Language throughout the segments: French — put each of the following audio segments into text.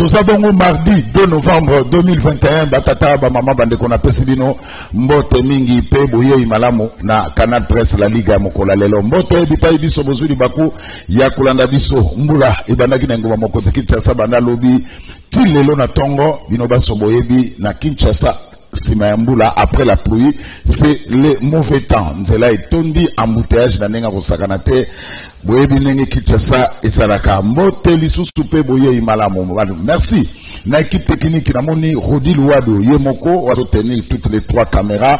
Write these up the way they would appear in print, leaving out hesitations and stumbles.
Tozabongo mardi 2 novembre 2021 batata ba mama bande kona pesibino mbote mingi pe boye malamu na Canal Presse la Liga mokola lelo mbote bipai biso bozuli baku ya kulanda biso mbula ibandaki na ngoma mokoze Kinshasa banda lobi tilelo na tongo bino baso boyebi na Kinshasa Simayambula après la pluie, c'est le mauvais temps. Nzela etondi embouteillage na nenga kosakanate. Boye binenge Kinshasa esalaka mbote lisusu pe boye imalamu. Merci. Na équipe technique na moni Rodi Louado Yemoko wa tenir toutes les 3 caméras.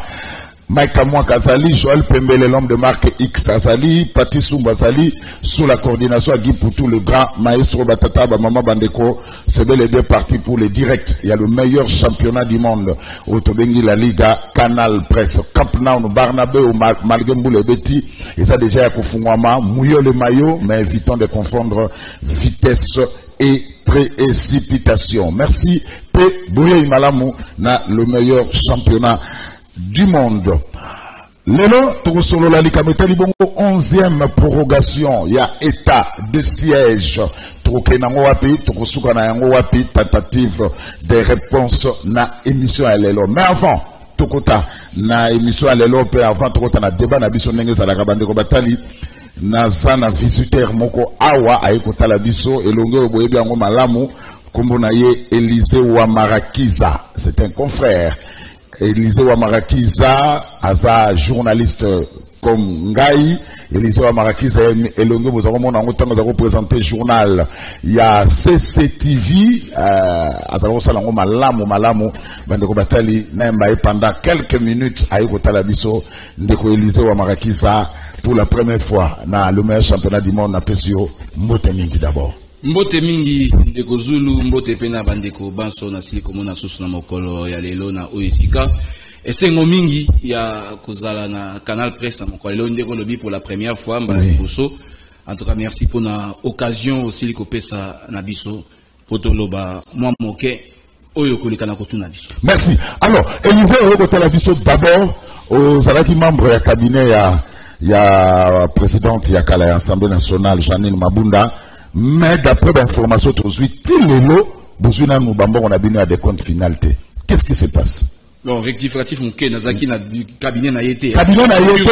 Mike Amouan Kazali, Joël Pembele, l'homme de marque X Azali, Pati Sumbazali, sous la coordination à Guy Poutou, le grand maestro Batata, Maman Bandeko, c'est bel et bien parti pour les directs. Il y a le meilleur championnat du monde. Au Tobengi, la Liga, Canal Presse, Cap Now, Barnabé, ou Malgembou, le Betty, et ça déjà, à Kofungwama, Mouyo le maillot, mais évitons de confondre vitesse et précipitation. Merci, P. Bouye Imalamu, na le meilleur championnat du monde. Lelo, Tourosolo la Likametali Bongo, 11e prorogation. Il y a état de siège. Trokenango wapi, Tourosouka na yango wapi, tentative de réponse na émission à Lelo. Mais avant, Tokota, na émission à Lelo, avant Tokota na débat na biso nenge salaka bandeko batali, na zana visiteur moko awa, aekota la biso, elonge oboyebi yango malamu, kumbu na ye Élisée Ouamarakiza. C'est un confrère. Élisée Ouamarakiza, Aza journaliste comme Ngai, Élisée Ouamarakiza, Elonge, vous avez représenté journal. Il y a CCTV, Aza Salango Malamu, Bandeko Batali, Naimbaye pendant quelques minutes, Aïko Talabiso, Ndeko Élisée Ouamarakiza, pour la première fois, dans le meilleur championnat du monde, na Pesio, Motemingi d'abord. Mbote mingi ndeko Zulu mbote pena bandeko banso na sili komona susu na mokolo ya lelo na oesika esengo mingi ya kozala na Canal Presse na mokolo lelo ndeko lobi pour la première fois mbala biso. En tout cas merci pour na occasion aussi kopesa na biso potoloba mwa moke oyo koleka na kotuna biso. Merci. Alors Élisée okotala biso d'abord aux alaki membre ya cabinet ya présidente ya kala ya Assemblée nationale Janine Mabunda. Mais d'après l'information, on a bien des comptes finalité. Qu'est-ce qui se passe? Non, rectificatif, mon Nazaki na cabinet na été. Cabinet na été,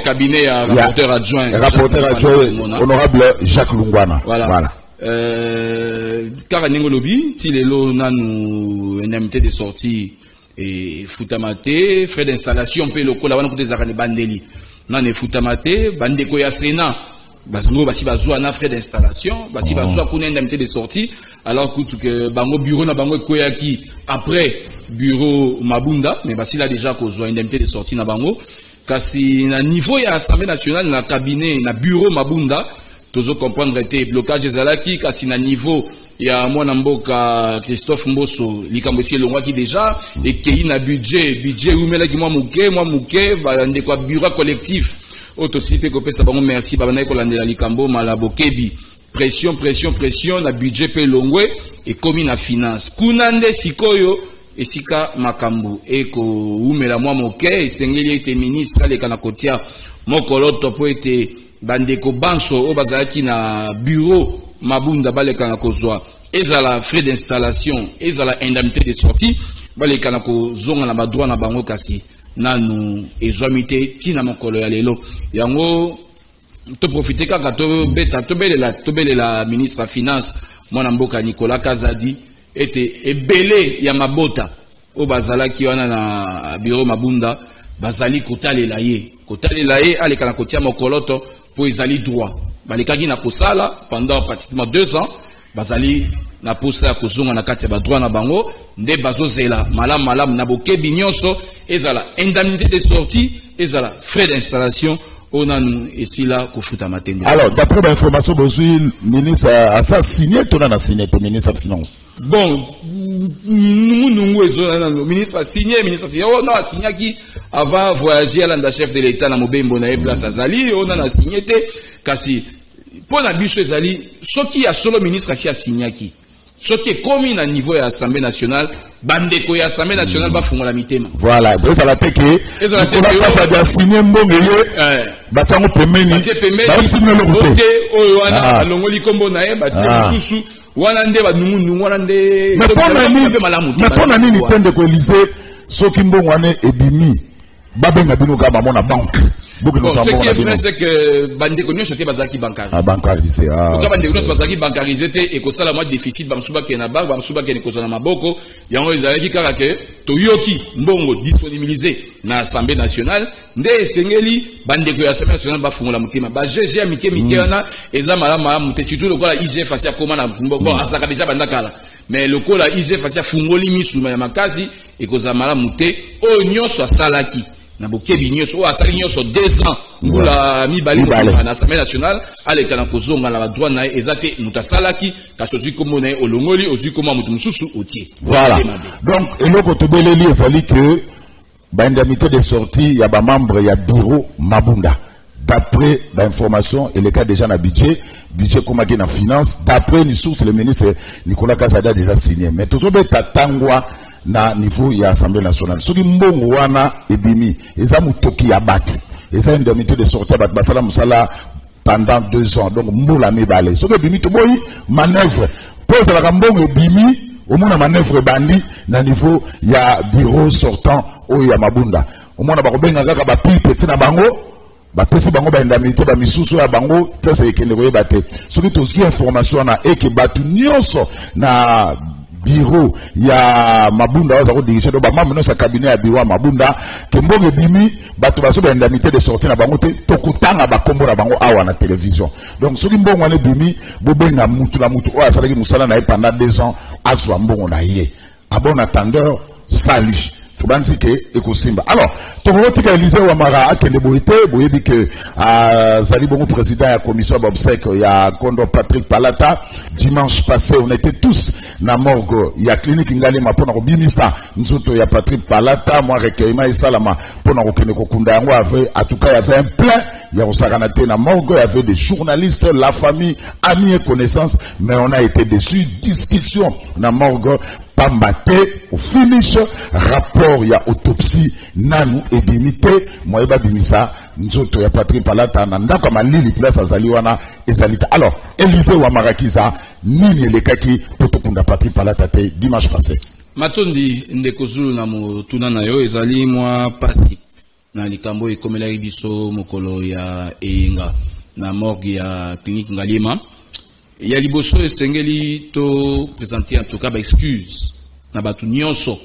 cabinet rapporteur adjoint. Rapporteur adjoint, honorable Jacques Lungwana. Voilà. Car Nengolobi, Tilelo na nous indemnité de sortie et Foutamate, frais d'installation, paye le cola, on a côté Zakane Bandeli. Nan et Foutamate, Bandeko ya Sénat. Basango basi bazwa na frais d'installation, basi bazwa kuna indemnité de sortie, alors que bango bureau na bango koyaki après bureau Mabunda, mais basi là déjà kozwa indemnité de sortie na bango. Kasi na niveau ya Assemblée nationale na cabinet na bureau Mabunda, tozo comprendre été blocage ezalaki kasi na niveau ya mwana mboka Christophe Mboso likambosi elongwaki déjà et kei na budget umelaki mwa muke ba ndeko bureau collectif. Autosipé kopesa bango merci babana ko landela likambo malabo kebi pression na budget pe longwe et commune na finance kunande sikoyo esika makambu eko umela mwa moke esengeli ete ministre ale kana kotia mokoloto po ete bandeko banso o bazalaki na bureau Mabunda baleka na kozwa ezala frais d'installation ezala indemnité de sortie baleka na kozonga na badroit na bango kasi nanu ezomité tina mokolo ya lelo yango to profiter kaka to belela ministre finance mwana mboka Nicolas Kazadi ete ebele ya mabota o bazalaki wana na bureau Mabunda bazali kotalela ye aleka na kotia mokoloto po ezali droit balekaki na kosala pendant pratiquement 2 ans bazali na posa ya kozonga na kati ya badroit na bango nde bazozela malamu na bokebi nyonso ezala indemnité de sortie ezala frais d'installation onanu esila kofuta matende. Alors d'après l'information bozui ministre a ça signé tona na signé te ministre finance. Bon nungu ezona ministre a signé on a signé qui avant voyager à l'anda chef de l'état na mobembo na place azali on a signé te kasi pour na biso ezali soki ya solo ministre a signé qui ce qui est commis à niveau de l'Assemblée nationale, bandeko ya Assemblée nationale va fondre la mitema. Voilà, ça la teke. Ça va signer mbongo batango pemeni. Batie pemeni. Ote oyo ana longoli kombo na e batie mususu Wanande ba nungu wanande. Mais pour nani ni tende ko Élysée soki mbongwane ebimi babenga bino ka mamona banque. Bon, ce qui est vrai, c'est que Bande Konyo c'était bazaki bancarisé. Ah, bancarisé. Ah. Donc Bande Konyo bazaki bancarisé et que ça la moi déficit bamsuba ke na ba bamsuba ke ne kozana maboko yango ezalaki kaka ke toyoki mbongo disponibilisé na Assemblée nationale nde sengeli Bande Konyo Assemblée nationale ba fungola mutema ba GG mike wana eza malama mute surtout le kola IGF asia koma na bon azaka déjà bandakala mais le kola IGF asia fungoli misuma ya makazi et kozamala mute o nyonso salaki na bokebi nyonso o asali nyonso 2 ans ngula mibali na Assemblée nationale aleka na kozonga na droit na ezate mutasalaki kasozi komona olongoli ozi koma mutu mususu otie. Voilà. Donc eloko tobeleli ezali que ba indemnité de sortie ya ba membre ya bureau Mabunda d'après l'information et le cas déjà na budget comme na finance d'après les sources le ministre Nicolas Kazada a déjà signé mais tout ça tangwa na niveau ya Assemblée nationale soki mbongo wana ebimi eza mutoki ya batu eza indemnité de sortie batu basala musala pendant 2 ans donc mbola mibale soki ebimi to boyi manœuvre pose la mbongo ebimi au moins manœuvre bandi na niveau ya bureau sortant o ya Mabunda au moins ba kobenga kaka ba petit na bango ba pesi bango ba indemnité ba misusu ya bango pesa ekende ko yebate soki to si information na eke batu nyonso na bureau ya Mabunda waza ko dirige do ba membre no sa cabinet ya bureau Mabunda ke mbongo bimi bato baso ba indemnité de sortie na bango te to kutanga ba kombo na bango awa na télévision donc soki mbongo ane bimi bobenga mutu na mutu o asalaki musala na pendant 2 ans aswa mbongo na ye a bon attendeur salut tubanzi ke ekosimba alors tokotika Élysée Ouamara akende boite boyebi que zali bongo président ya commission d'obsèques ya Kondo Patrick Palata dimanche passé on était tous na morgue ya clinique Ngalema pona ko bimisa nzoto ya Patrick Palata moi recueillement et salama pona ko kende ko kunda yango avait en tout cas il y avait un plein il y a osakanaté na morgue il y avait des journalistes la famille amis et connaissances mais on a été déçus discussion na morgue Pambate au finish rapport ya autopsie nanu ebimité moyeba bimisa nzoto ya Patrick Palata na ndako malili place azali wana ezalita alors Élysée Ouamara kiza nini elekaki potokunda Patrick Palata te dimanche passé matondi ndeko zulu na motuna na yo ezali mwa pasi na likambo ekomela biso mokolo ya Eyenga na morgue ya clinique Ngalema. Il y a liboso esengeli to présenter en tout cas ba excuse na batu nyonso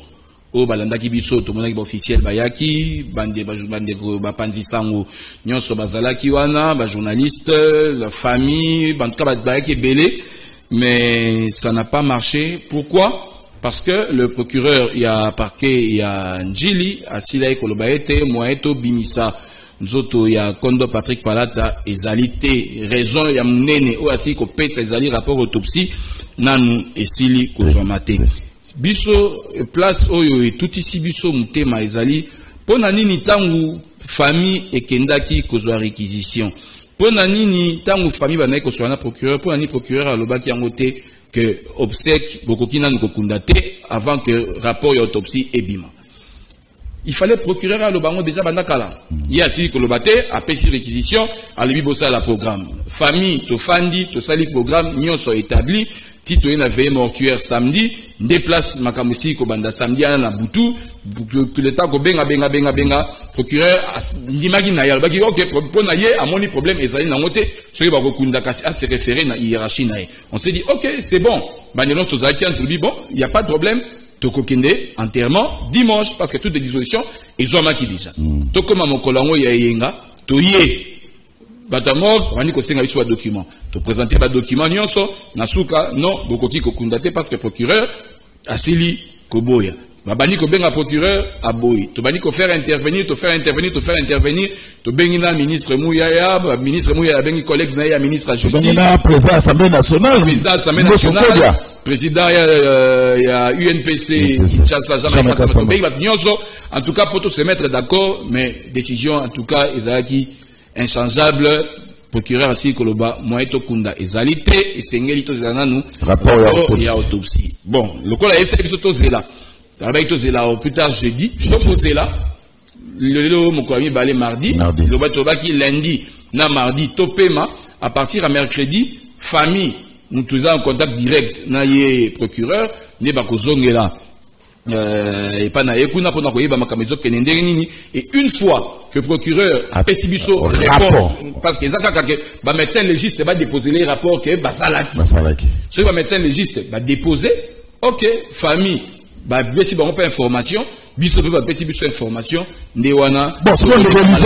o balanda ki biso to monaki ba officiel bayaki bande ba panzi sango nyonso bazalaki wana ba journaliste la famille en tout cas bayaki belé mais ça n'a pas marché. Pourquoi? Parce que le procureur il y a parquet il y a Njili asila ekolobaete moeto bimisa nzoto ya Kondo Patrick Palata ezalité raison ya mnene o asi ko pesa ezali rapport autopsie nanu esili kozomate biso place oyo et tout ici biso mutema ezali pona nini tangu famille ekendaki kozwa réquisition pona nini tangu famille banayi kozwa na procureur pona ni procureur alobaki yango te que obsèque bokoki nanu kokunda te avant que rapport ya autopsie ebima. Il fallait procurer à l'Obango déjà bandakala. Il y a si kolobate a payé réquisition à l'Ibosa la programme. Famille to fandi to sali programme nyonso établi. Tito ina veille mortuaire samedi. Déplace makamusi ko banda samedi na butu. Tout le temps ko benga procureur ndimagi na yal baki ok pona ye a moni problème ezali na ngote soki ba ko kunda kasi a se référer na hiérarchie na. On s'est dit ok c'est bon. Banelo to zaki entre lui bon, il y a pas de problème. Tokokende enterrement dimanche parce que toutes les dispositions ils ont marqué déjà. Tokoma mokolango ya yenga toye batamok wani ko senga biso document to présenter ba document nyonso nasuka non bokoki kokundate parce que procureur asili koboya babani ko benga procureur aboyi to bani ko faire intervenir to bengina ministre Mouyaya bengi collègue na ya ministre de justice bengina président Assemblée nationale président ya UNPC Chassa en tout cas pour tous se mettre d'accord mais décision en tout cas ezalaki inchangeable procureur asi koloba moeto kunda ezalité esengeli to zananu rapport ya autopsie bon le kola essaie que to zela avec to zela au plus tard jeudi to posela le mokoami balé mardi le bato baki lundi na mardi to pema à partir à mercredi famille nous sommes en contact direct na ye procureur ne ba kozongela et pas na ekuna pona ko yeba makamezo kenende nini et une fois que procureur a pesibiso réponse parce que zaka que ba médecin légiste va déposer les rapports que basalaki ce ba médecin légiste va déposer OK famille ba besi ba on pas information biso ba pesibiso information ndewana bon ce qu'on légaliser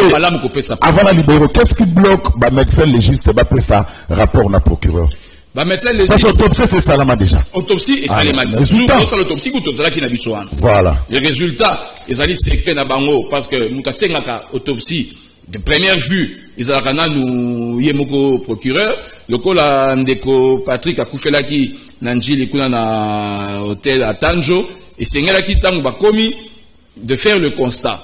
avant la libérer qu'est-ce qui bloque ba médecin légiste va prendre ça rapport na procureur. Bah médecin légiste. Parce que l'autopsie c'est Salama déjà. Autopsie et Salama. L'autopsie ou ça qui n'a pas. Voilà. Les résultats, ils allaient secret na bango parce que mutasengaka autopsie de première vue, ils allaient nous yemoko procureur, le cola ndeko Patrick Akufela qui nanjili kuna na hôtel à Tanjo et sengela qui tango ba komi de faire le constat.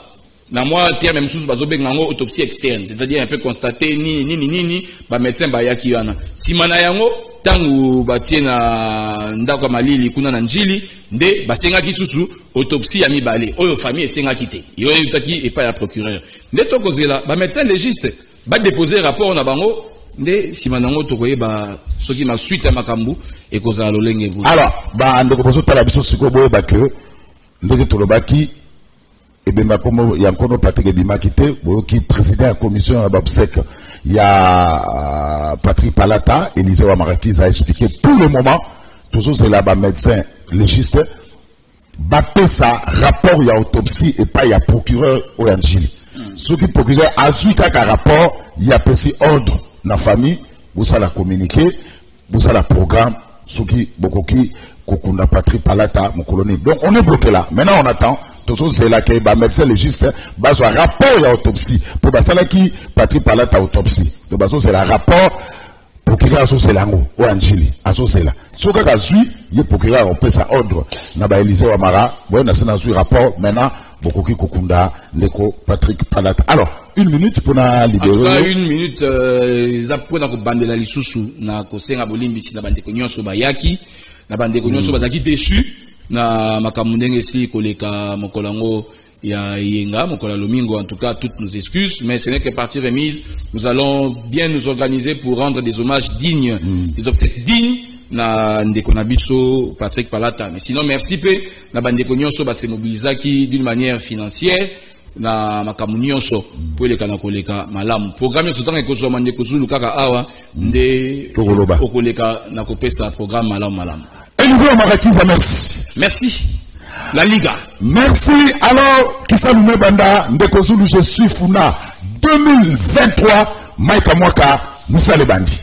Na moi terme même sous bazobe ngango autopsie externe, c'est-à-dire un peu constater ni ba médecin ba yaki yana. Si mana yango tangu batie na ndako malili kuna na njili nde basenga kisusu autopsie ya mibale oyo famille esenga kite yo yutaki et pas ya procureur nde to kozela ba médecin légiste ba déposer rapport na bango nde simanango to koyeba soki ma suite ya makambu e kozala lolenge bu alors ba ndeko bozo tala biso siko boye ba que ndeko tolobaki et bien comme il y a encore Patrick Bimakite qui président la commission à Babsec. Il y a Patrick Palata, Élisée Wamarakiz a expliqué pour le moment, toujours c'est là-bas médecin légiste, bappé ça, rapport, il y a autopsie et pas il y a procureur au Angili. Ce qui procureur a su qu'un rapport, il y a passé ordre dans la famille, vous ça la communiquer, vous ça la programme, ce qui, beaucoup qui, Kokunda Patrick Palata, mon colonel. Donc on est bloqué là. Maintenant on attend. C'est là que les médecins légistes basent un rapport à l'autopsie. Pour ça, qui Patrick Palata autopsie. Donc, c'est le rapport pour qu'il y ait un lango, ou Angeli, c'est là. Ce que je suis, il pour qu'il y ait un ordre. Naba Élisée Wamara, bon, on a un rapport, maintenant, beaucoup qui Kokunda, Neko, Patrick Palata. Alors, une minute pour la libérer. En tout cas, une minute, ils apprennent à la lisusu, na kosenga bolimbi, si na bande konyon so bayaki, na bande konyon so bazaki déçu. Na makamundenge si koleka mokolango ya yenga mokola lomingo en tout cas toutes nos excuses mais ce n'est que partie remise nous allons bien nous organiser pour rendre des hommages dignes des obsèques dignes na ndeko na biso Patrick Palata mais sinon merci pe na bandeko nyonso ba se mobilisaki d'une manière financière na makamu nyonso pour les kana koleka malamu programme so tanga ko so mandeko zulu kaka awa nde okoleka na kopesa programme malamu Élisée Wamarakiz, merci. Merci. La Liga. Merci. Alors, Kissa Lume Banda, Ndeko Zulu, je suis Funa. 2023, Maïka Mwaka, Moussa Lebandi.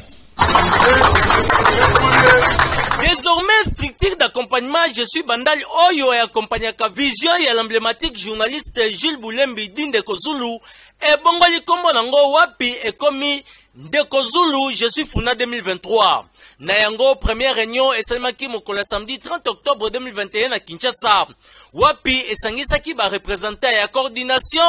Désormais, structure d'accompagnement, je suis Bandal Oyo et accompagné à Vision et l'emblématique journaliste Gilles Boulembi d'Indeko Zulu et Bongoli Kombo Nango Wapi et Komi Ndeko Zulu, je suis Funa 2023. Nayango, première réunion et Selmaki Mokola samedi 30 octobre 2021 à Kinshasa. Wapi et Sangisaki va représenter la coordination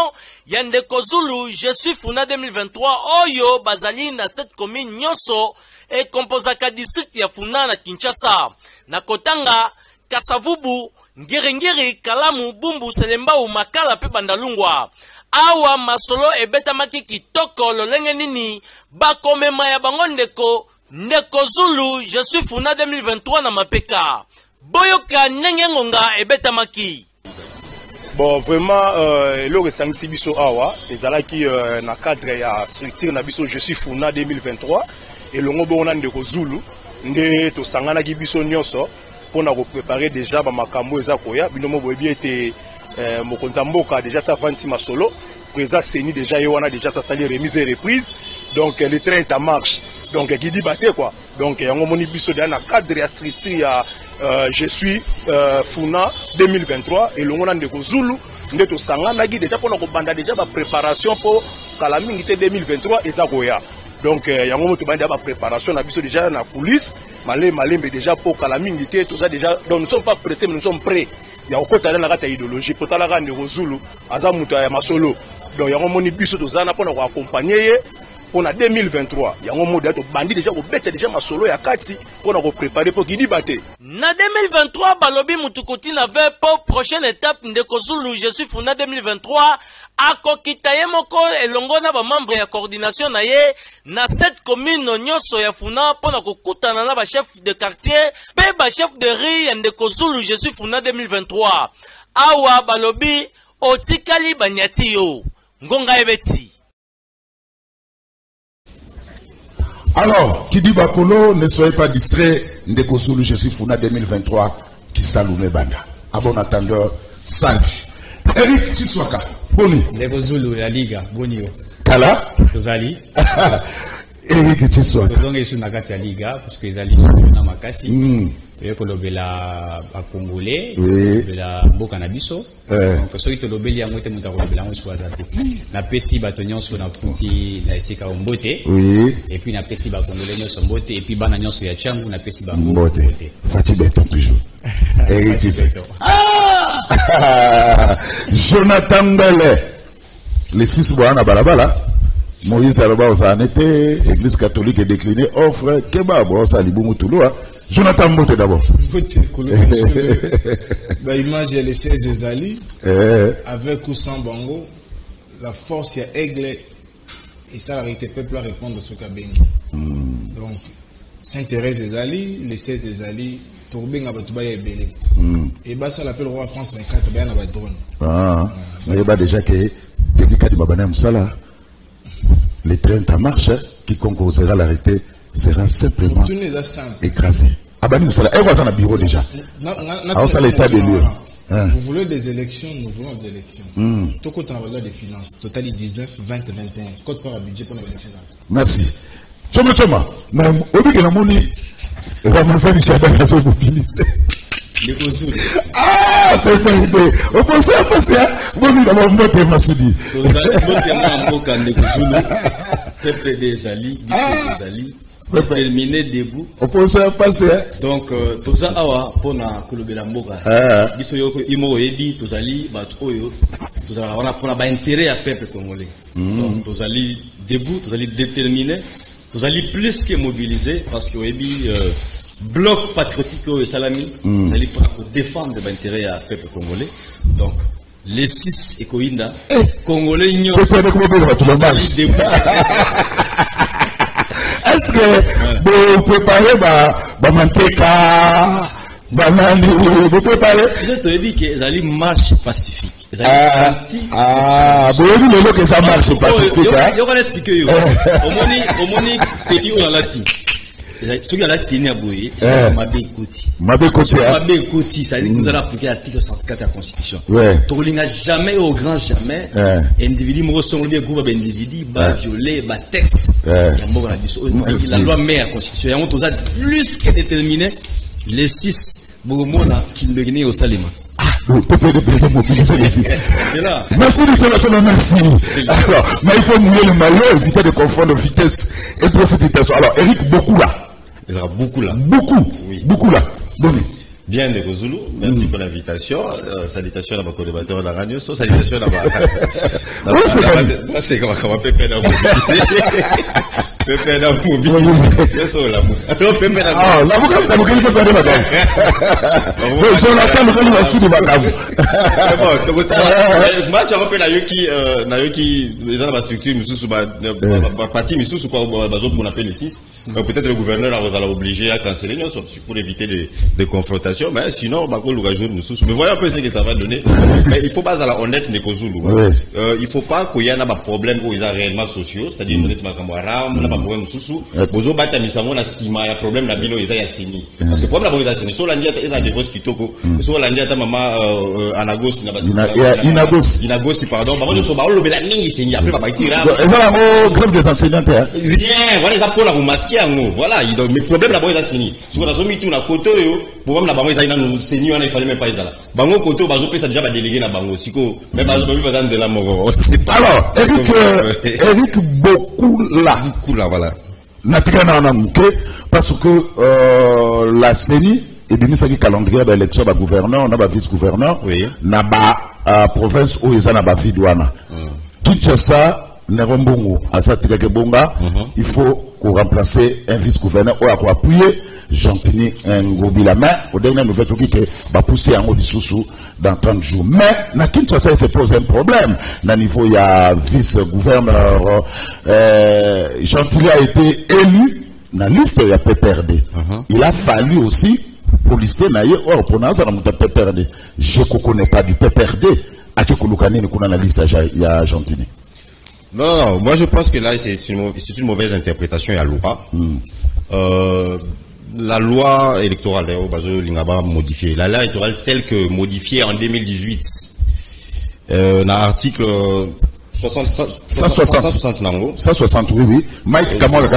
Yandeko Zulu, je suis Funa 2023. Oyo, Bazali na cette commune Nyoso et Komposaka district ya Funa na Kinshasa. Na Kotanga, Kasavubu, Ngeri, Kalamu, Bumbu, Selembao, Makala pe Bandalungwa. Awa masolo e betamaki kitoko lolenge nini bakomema ya bango ndeko Zulu je suis Funa 2023 na mapeka boyoka nenge ngonga e betamaki bon vraiment eloko esangisi biso awa ezalaki na cadre ya structure na biso je suis Funa 2023 elongo bona ndeko Zulu nde tosanganaki biso nyonso pona ko préparer déjà ba makambo eza koya binomo boyebi ete Mokonza Mboka déjà ça fanti masolo président Seni déjà yewana déjà ça sali remise et reprise donc le train est en marche donc qui dit batté quoi donc yango moni biso dans la cadre ya structure ya je suis Funa 2023 et longo ndeko Zulu ndeto sangana gi déjà pona ko banda déjà ba préparation pour kala mingi te 2023 eza koya donc yango moto banda ba préparation na biso déjà na coulisses malembe déjà pour kala mingi te tout ça déjà donc nous sommes pas pressés mais nous sommes prêts. Il y a encore une idéologie pour la grande Zulu, Azamuta et Masolo. Donc il y a un monibiso de Zana pour nous accompagner pour 2023. Il y a un mot d'être bandit déjà au bête déjà Masolo et à Kati pour nous préparer pour Guidi Baté. Na 2023, Balobi Mutukoti n'avait pour prochaine étape de Zulu, je suis Funa 2023 akokita ye moko elongo na bamembre ya coordination na ye na 7 commune nyonso ya Funa mpona kokutana na bachef de quartier pe bachef de rue ya ndeko Zulu je suis Funa 2023 awa balobi otikali banyati yo ngonga ebeti. Alors, qui dit Bakolo, ne soyez pas distrait, ndeko Zulu je suis Funa 2023 qui salume banda. À bon attendeur, salut. Eric Tiswaka, boni. Ndeko Zulu la Liga, boni yo. Kala? Tozali. Eric Tiswaka. Tozonge isu na kati ya Liga, parce que ezali championnat makasi. Toyeko lobela ba Congolais, lobela mboka na biso. Donc soki tolobeli yango te muta kolobela yango swaza te. Na pesi bato nyonso na punti na esika mbote. Et puis na pesi ba Congolais nyonso mbote et puis bana nyonso ya changu na pesi ba mbote. Fatibeta toujours. Eric Tiswaka. Jonathan Mbele. Les 6 bois na balabala. Moïse Alba Osanete, Église catholique est déclinée, offre kebab, Osalibou Touloa. Jonathan Mbote d'abord. L'image est les 16 Ezali, avec ou sans Bango, la force est aigle, et ça a été peuple à répondre sur Kabengi. Donc, Saint-Thérèse Ezali, les 16 Ezali, Tourbing Abatouba et Belé. Et bah ça l'appelle roi France 24, bien à drone. Ah, mais il y a déjà que depuis qu'il y a Moussala, les trains en marche, quiconque osera l'arrêter sera simplement écrasé. Abani Moussala, et voilà, ça a un bureau déjà. Alors ça l'état de lieu. Vous voulez des élections, nous voulons des élections. Tout côté en valeur des finances, total 19, 20, 21. Code par un budget pour l'élection. Merci. Choma, mais au bout de la monnaie, Ramazan Chaban a mobilisé. Ah, perfect. On pense à passer. Bon, nous avons monté Massoudi. Peuple des alliés, terminé debout. On pense à passer. Donc, tout ça, pour na kolobela mboka. Biso yoko imo ebi, tous ali, batoyo, tous ala, on a pour la intérêt à peuple congolais. Donc, tous ali debout, tous ali déterminé, tous ali plus que mobilisé parce que ebi bloc patriotique au Salami, c'est pour défendre l'intérêt à peuple congolais. Donc, les 6 Ekoinda, Congolais ignorent. Est-ce que vous préparez ma manteca, banane, vous préparez? Je te dis que les marche pacifique. Vous avez dit que ça marche pacifique. Je vais l'expliquer. Au moni, petit ou dans la tête. Ce qui a tenu à bouillir, c'est Mabé Koti. Ça veut dire que nous allons appliquer l'article 64 de la Constitution. Tu n'as jamais, au grand jamais, individu, me ressemble bien, groupe d'individus, violé, texte. La loi met la Constitution. Et on a plus que déterminé les 6 Bourmona qui ne gagnent au Salima. Merci, merci. Alors, mais il faut mouiller le maillot, éviter de confondre vitesse et précipitation. Alors, Eric, beaucoup là. Il y aura beaucoup là. Beaucoup là. Bon. Bien, Ndeko Zulu, merci pour l'invitation. Salutations à ma collaborateur de la radio. Salutations à ma. C'est comment Pépé n'a Pépé n'a moi, je rappelle à Yoki, les gens de la structure, parti, on appelle les 6. Peut-être le gouverneur a obligé à canceller pour éviter des confrontations. Mais sinon, mais voyons un peu ce que ça va donner. Mais il faut pas à la honnête Ndeko Zulu. Il faut pas qu'il y ait un problème où ils ont réellement sociaux, c'est-à-dire on est problème sous bozo bata misamo na sima ya problème na bilo eza ya sini parce que problème la bozo sini so la ndia eza divorce kitoko so la ndia ta mama anagos na inagos pardon ba so ba lobela mingi sini après ba baisira eza la grève des enseignants rien voilà ça pour la masquer en voilà il donc mais problème la bozo sini so na so mitu na koto yo problème na bango eza ina no sini wana il fallait même pas ezala bango koto bazo pesa déjà ba délégué na bango siko mais bazo ba nzela moko alors Eric beaucoup là voilà. Parce que la CENI et bien ça qui calendrier d'élection ba gouverneur on a ba vice-gouverneur na ba province où ils ont ba vidouana Kinshasa Nerombongo asatika ke bonga il faut qu'on remplacer un vice-gouverneur ou à appuyer Gentini Ngobila. Mais, au dernier nouvelle, tout qui va pousser en haut du sous dans 30 jours. Mais, na Kinshasa, il se pose un problème. Na niveau, il y a vice-gouverneur, Gentili a été élu dans la liste, il y a PPRD. Il a fallu aussi, pour lister, pour nous, PPRD. Je ne connais pas du PPRD. La liste, il y a Gentili. Non, moi je pense que là, c'est une mauvaise interprétation à la loi. La loi électorale, d'ailleurs, Lingaba modifiée. La loi électorale telle que modifiée en 2018, dans l'article 160, oui. Mike Kamal,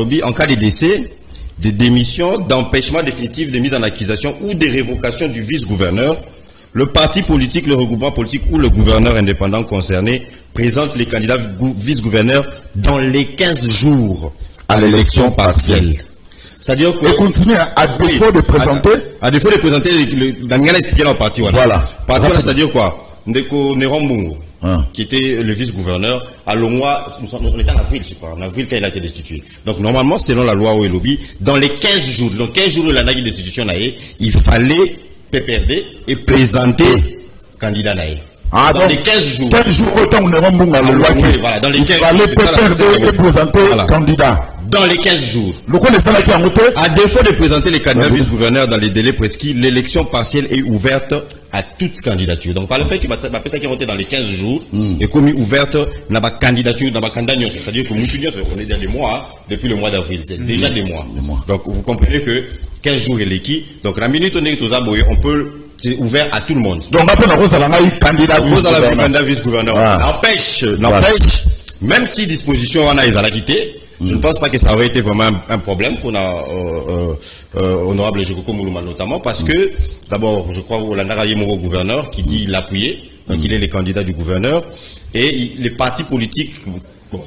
oui. En cas de décès, de démission, d'empêchement définitif de mise en accusation ou de révocation du vice-gouverneur, le parti politique, le regroupement politique ou le gouverneur indépendant concerné présente les candidats vice-gouverneurs dans les 15 jours à l'élection partielle. C'est-à-dire que... Et continuer à défaut de présenter... À défaut de présenter, dans le parti, voilà. Parti, c'est-à-dire quoi? Ndeko Nerambungo, qui était le vice-gouverneur, à Longwa, on était en avril, je sais pas, en avril quand il a été destitué. Donc normalement, selon la loi Oelobi, dans les 15 jours, donc 15 jours de la destitution, il fallait PPRD et présenter candidat naïe. Dans les 15 jours. 15 jours, autant on est Nerambungo, la loi qui... Voilà, dans les 15 jours. Il fallait PPRD et présenter candidat. Dans les 15 jours. À défaut de présenter les candidats vice-gouverneurs dans les délais prescrits, l'élection partielle est ouverte à toute candidature. Donc, par le fait que ça qui est voté dans les 15 jours, est commis ouverte dans la candidature, dans la candidature. C'est-à-dire que nous, on est déjà des mois, depuis le mois d'avril. C'est déjà des mois. Donc, vous comprenez que 15 jours est l'équipe. Donc, la minute on est tous aboyés, on peut, c'est ouvert à tout le monde. Donc, après, on a candidat vice-gouverneur. N'empêche, même si disposition on a les quitté, je ne pense pas que ça aurait été vraiment un problème pour honorable Jekoko Moulouma notamment, parce que d'abord, je crois au Landara gouverneur qui dit l'appuyé, donc il est le candidat du gouverneur, et les partis politiques,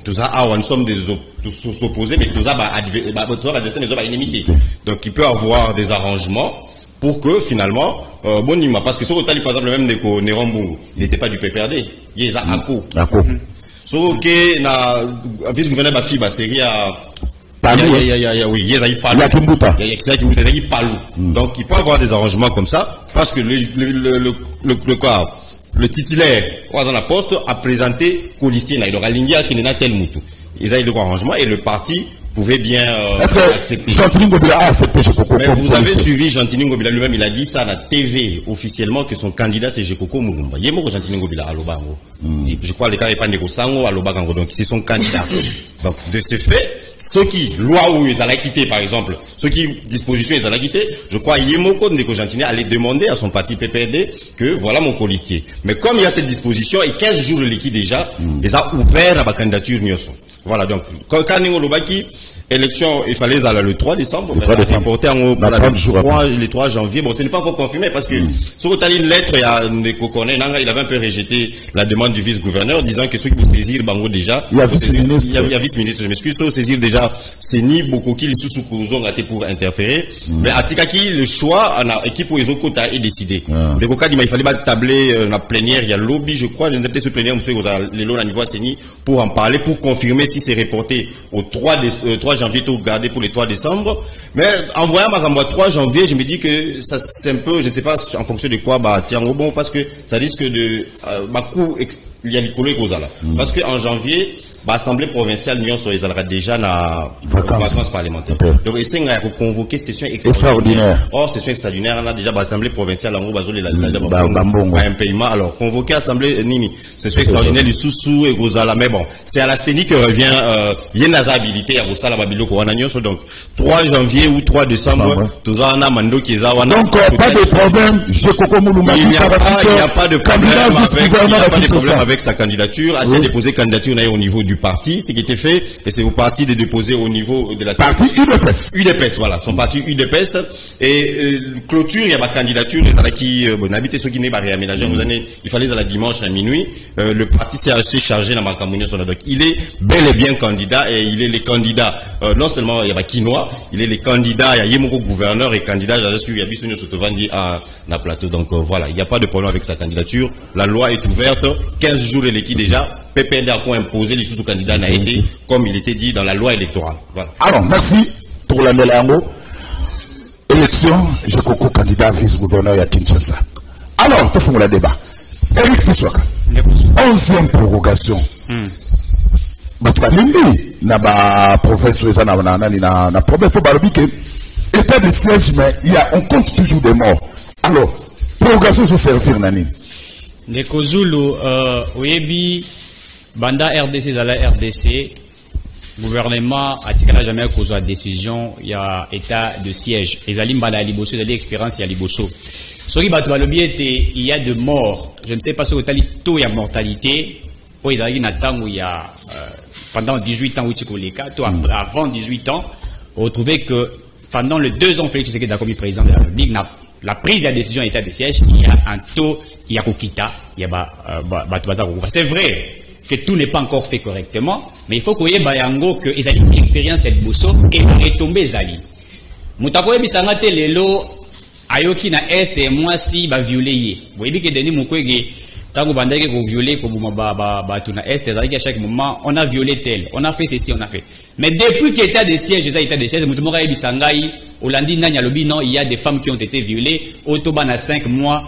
tout ça, nous sommes des opposés, mais tout ça va adverser les inimitiés. Donc il peut avoir des arrangements pour que finalement, parce que sur Otali, par exemple, même de Nerambungo, il n'était pas du PPRD, il est à ACO. So que na vice-gouverneur Bafi série à oui, il y a Palu. Donc il peut avoir des arrangements comme ça parce que le titulaire dans la poste a présenté Colistier, il aura l'India qui n'a tel moutou. Ils ont eu le arrangement et le parti pouvait bien accepter. Gentini Ngobila a accepté. Mais vous avez suivi Gentini Ngobila lui-même, il a dit ça à la TV officiellement que son candidat c'est Jekoko Mulumba. Il y a Gentini Ngobila à Lobango. Je crois que les cas n'est pas négociant à Lobango, donc c'est son candidat. Donc de ce fait, ceux qui, loi où ils allaient quitter par exemple, ceux qui, disposition ils allaient quitter, je crois Yemoko Ndeko Gentini allait demander à son parti PPRD que voilà mon colistier. Mais comme il y a cette disposition et 15 jours de l'équipe déjà, ils ont ouvert la candidature Nyoso. Voilà, donc, quand Ningolobaki, élection, il fallait aller le 3 décembre, le 3 janvier. Bon, ce n'est pas encore confirmé parce que, sur une lettre, il avait un peu rejeté la demande du vice-gouverneur disant que ceux qui vont saisir Bango déjà, il y a vice-ministre, je m'excuse, ceux saisir déjà, c'est ni beaucoup qui sous pour interférer. Mais à Tikaki, le choix, équipe pour les autres côtés est décidé. De Koka, il fallait pas tabler la plénière, il y a lobby, je crois, je n'ai peut-être ce plénière, monsieur, les lots à niveau CENI, pour en parler, pour confirmer si c'est reporté au 3 janvier, tout gardé pour le 3 décembre. Mais en voyant ma 3 janvier, je me dis que ça c'est un peu, je ne sais pas en fonction de quoi, tiens, bon, parce que ça risque de, il y a les collègues aux là. Parce qu'en janvier, l'Assemblée provinciale, nous sommes déjà dans vacances parlementaires. Donc, il a convoqué session extraordinaire. Or, session extraordinaire, on a déjà l'Assemblée provinciale, en gros, un paiement. Alors, convoqué Assemblée, session extraordinaire du sous et Gozala. Mais bon, c'est à la CENI que revient, il y a une habilité à Gostala Babilo Koranagnos. Donc, 3 janvier ou 3 décembre, tout ça, on a Mando qui est là. Donc, pas de problème, il n'y a pas de problème avec sa candidature. Elle s'est déposée candidature au niveau du parti, ce qui était fait, et c'est au parti de déposer au niveau de la parti UDPS, voilà, son parti UDPS, et clôture, il y a ma candidature, qui, habité ceux qui n'est pas réaménagé, il fallait à la dimanche à minuit, le parti s'est assez chargé dans ma campagne, donc il est bel et bien candidat, et il est le candidat, non seulement il y a Kinois, il est le candidat, il y a Yemoko gouverneur et candidat, il y a Bissonio Sotovandi à la plateau, donc voilà, il n'y a pas de problème avec sa candidature, la loi est ouverte, 15 jours et l'équipe déjà, PPRD a imposé les sous-candidats n'a été, comme il était dit dans la loi électorale. Voilà. Alors, merci. Pour la Mélango, élection, je suis candidat vice-gouverneur à Kinshasa. Alors, tout le monde a débat. Eric Sissouaka, 11e prorogation. Parce que na professeur na problème pour que état de siège, mais on compte toujours des morts. Alors, prorogation se servir nani. Ndeko Zulu, oyebi banda RDC zala RDC, gouvernement a tiré jamais cause de décision, il y a état de siège. Les alim bala liboso, les expériences il y a liboso. Soki bato balobi était il y a de morts. Je ne sais pas si au tali taux il y a mortalité. Pour les alim natang où il y a pendant 18 ans où tu avant 18 ans, on retrouvait que pendant les 2 ans Félix Tshisekedi a commis président de la République, la prise de la décision état de siège, il y a un taux, il y a Kokita, il y a c'est vrai que tout n'est pas encore fait correctement, mais il faut qu'il y ait bayango que les amis expérience et bosso et retomber les amis. Moutakoye bisangate lelo ayoki na est et moi si ba violer. Vous voyez que Denis Mukwege tango bandake ko violer ko buma ba tuna est et à chaque moment on a violé tel, on a fait ceci, on a fait. Mais depuis qu'il y a état de siège, état de siège, Moutoumora bisangai Olandi Nanya Lobi, non, il y a des femmes qui ont été violées. Autoban à 5 mois,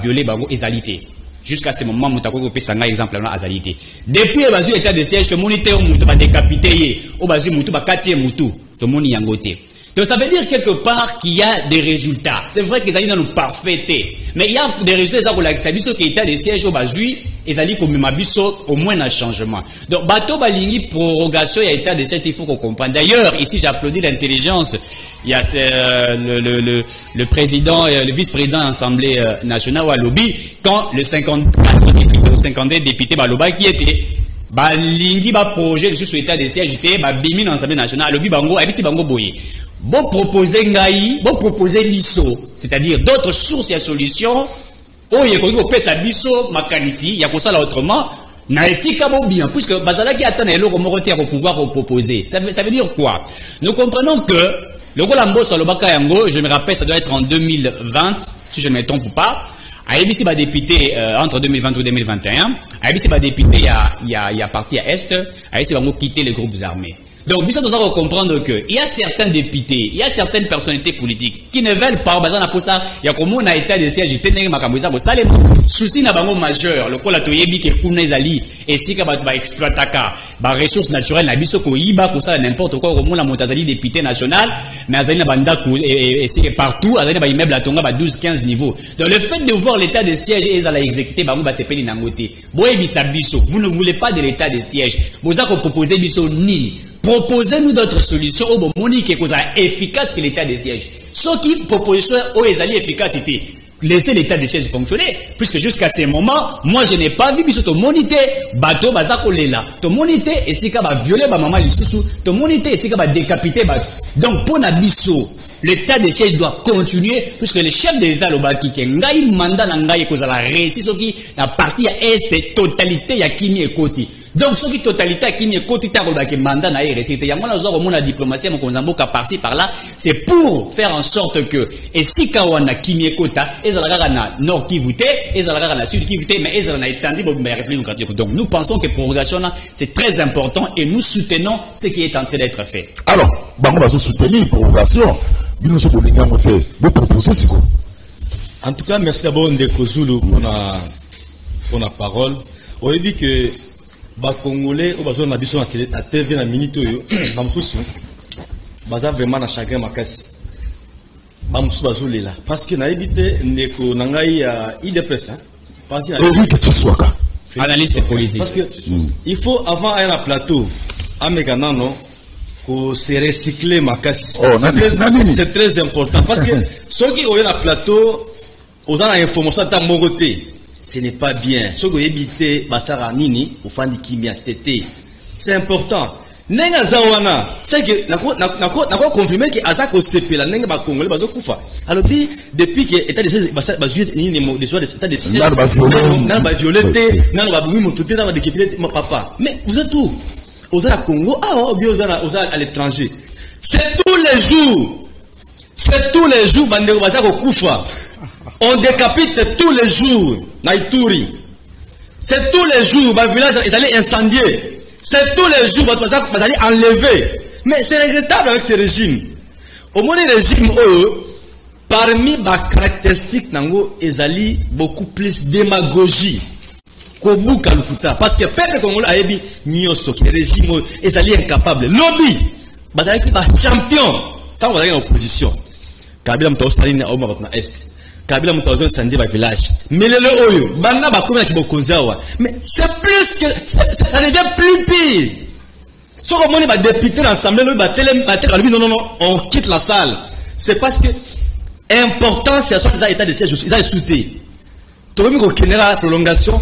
violé, égalité. Jusqu'à ce moment, Moutako Pesanga, exemple, à égalité. Depuis le état de siège, le monité au Moutou va décapiter, au Bazu Moutou va katier Moutou, le Mouni Yangote. Donc ça veut dire quelque part qu'il y a des résultats. C'est vrai qu'ils allaient dans nous parfaiter. Mais il y a des résultats pour la Sabiso qui est état de siège au Bazui, ils allaient comme Mabiso au moins un changement. Donc bateau balingi prorogation et état de siège, il faut qu'on comprenne. D'ailleurs, ici j'applaudis l'intelligence. Il y a le président et le vice-président de l'Assemblée nationale ou à lobby, quand le 54 député ou 52 députés Baloba qui était balingi ba projet sur état de siège, était bimi dans l'Assemblée nationale, lobby bango, abisi bango boye. Bon proposer ngai, bon proposer liso, c'est-à-dire d'autres sources et solutions. Oh, il y a qu'on sa biso makanisi, il y a pour ça là autrement. Na esika bo bien, puisque bazala qui attend et l'eau au pouvoir proposer. Ça veut dire quoi? Nous comprenons que le Rolambo sur le Bakayango, je me rappelle, ça doit être en 2020, si je ne me trompe pas. À ABC va député entre 2020 et 2021. À ABC va député il y a parti à Est. À ABC va quitter les groupes armés. Donc, nous devons comprendre qu'il y a certains députés, il y a certaines personnalités politiques qui ne veulent pas, pour ça, il y a comme on a état de siège, souci n'a pas majeur, le col toyebi qui est ali et si va exploiter ressources naturelles, n'a biso ko iba, pour ça, n'importe quoi, comme on a montazali député national, mais azali na banda et c'est partout, azali na immeuble à tonga, 12-15 niveaux. Donc, le fait de voir l'état de siège et à exécuter, c'est péni nangote. Boyebi sa biso, vous ne voulez pas de l'état de siège. Vous avez proposé biso ni. Proposez-nous d'autres solutions au bon monique qui est efficace que l'état de siège. Ce qui proposition au efficacité, laissez l'état de siège fonctionner. Puisque jusqu'à ce moment, moi je n'ai pas vu biso monité, bateau bazako lela. To monité et si ka ba violer ba maman lisusu, to monité et si ka ba décapiter bateau. Donc pour na biso, l'état de siège doit continuer puisque le chef de l'État le baki qui ngai mandat na ngai ko za la réussite ce qui la partie est totalité ya kimi et koti. Donc, ce qui totalité qui n'est quotidien qui mandat na RST, il y a la diplomatie, par-ci par-là, c'est pour faire en sorte que, et si kawana kimie kota, et na nord qui voûtait, et na sud qui voûtait, mais et na étendu, donc nous pensons que prorogation c'est très important et nous soutenons ce qui est en train d'être fait. Alors, bango va soutenir prorogation, vous proposez c'est quoi? En tout cas, merci d'abord Ndeko Zulu pour la parole. On dit que les Congolais, au besoin de biso à TV na minute yo, bamsusu baza vraiment na chagrin makasi. Bamsusu bazolela parce que na évité ndeko nangai IDPS parti analyste politique. Parce que il faut avant aller à plateau amekana non ko se recycler makasi. C'est très important parce que ceux qui ont à plateau aux information ta mogoté. Ce n'est pas bien. Ce que éviter basara nini au fan de kimia tété. C'est important. Nenga zawana, c'est que n'a confirmé que azako CP la nenga ba congolais bazo kufa. Alors depuis que état de siège ba jouer nini des soins de état de siège. N'a ba violeté, n'a ba bumi mototé n'a ba décapité papa. Mais vous êtes où? Aux à Congo, bien aux à l'étranger. C'est tous les jours. C'est tous les jours bandeko bazako kufa. On décapite tous les jours Naïtouri. C'est tous les jours, le village est allé incendier. C'est tous les jours, vous allez enlever. Mais c'est regrettable avec ce régime. Au moins, les régimes, parmi les caractéristiques, ils ont beaucoup plus de démagogie. Parce que le peuple congolais a dit que le régime est incapable. Lobby, il champion. Quand vous êtes en opposition, Kabila m'a dit que est. Kabila m'a dit que village. Mais le oyo, banda ba comme mais c'est plus que ça devient plus pire. Si on est député dans l'Assemblée, non, on quitte la salle. C'est parce que important, c'est à l'état de siège, ils ont sauté. Tu as mis la prolongation,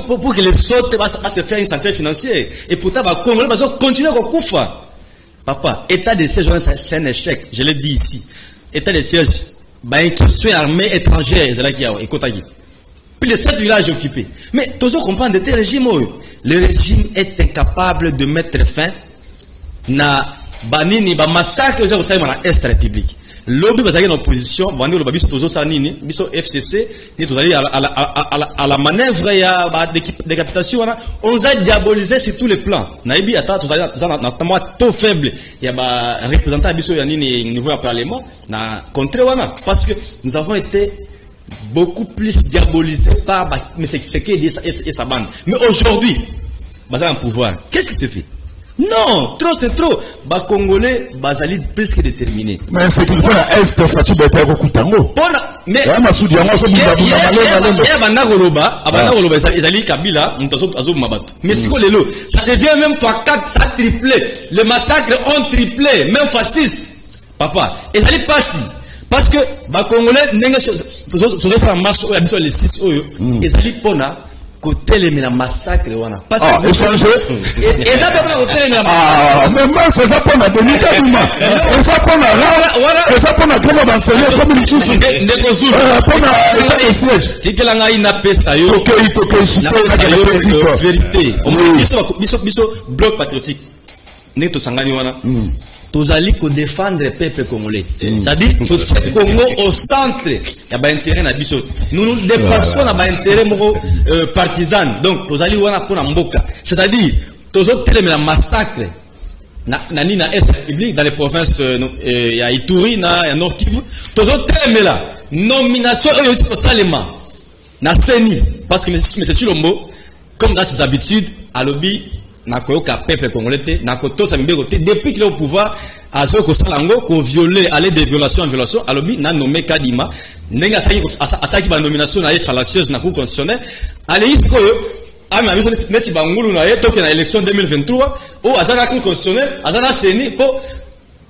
pour que les autres va se faire une santé financière. Et pourtant, Congolais va continuer à Koufa. Papa, état de siège, c'est un échec. Je l'ai dit ici. État de siège, incursion armée étrangère, c'est là qu'il y a. Puis les 7 villages occupés. Mais toujours comprendre de régime. Le régime est incapable de mettre fin à banini ba massacre aux États dans l'Est République. Lobby va en opposition, vendre le babiso toujours sanini, biso FCC, ni tous aller à la manœuvre ya décapitation on nous a diabolisé sur tous les plans. Naibi ata tous aller notamment taux faible, il y a ba représentant biso ya nini niveau du parlement na contre wana parce que nous avons été beaucoup plus diabolisé par mais c'est qui dit et sa bande. Mais aujourd'hui, bazali en pouvoir. Qu'est-ce qui se fait? Non, trop c'est trop. Congolais, bazali plus que déterminé. Mais c'est qu'il faut la est Fati Beta Kokutango. Mais Masudi yango so bunda ezali Kabila, azo mabato. Mais siko lelo, ça devient même fois 4, ça a triplé. Les massacres ont triplé, même fois 6. Papa, ezali passi. Parce que Congolais n'enga so ça marche au abiso les 6 oyo, ezali pona côté les massacres wana parce que échanger et ça peut pas côté les même c'est ça pour la bonita duma et ça pour la et ça pour la comment d'enseigner comme une chose ndeko zulu pour la état de siège tikela ngai na pesa yo vérité biso bloc patriotique neto sangani wana tozali ko défendre le peuple congolais. C'est-à-dire que Congo au centre, il y a un intérêt na biso. Nous nous dépassons na intérêt partisan. Donc tozali wana pona mboka. C'est-à-dire tozo télé la massacre na Est République dans les provinces il y a Ituri na Nord Kivu. Tozo télé la nomination au Salema na Seni parce que M. Chilombo comme dans ses habitudes à lobby nakoyoka peuple congolais nakoto sambego depuis qu'il est au pouvoir azoko salango ko violer aller de violation en violation alobi na nommé Kadima nenga asaki ba nomination na fallacieuse na cour constitutionnelle allez isko ama biso neti bangulu na yeto na élection 2023 ou azana cour constitutionnelle azana seni po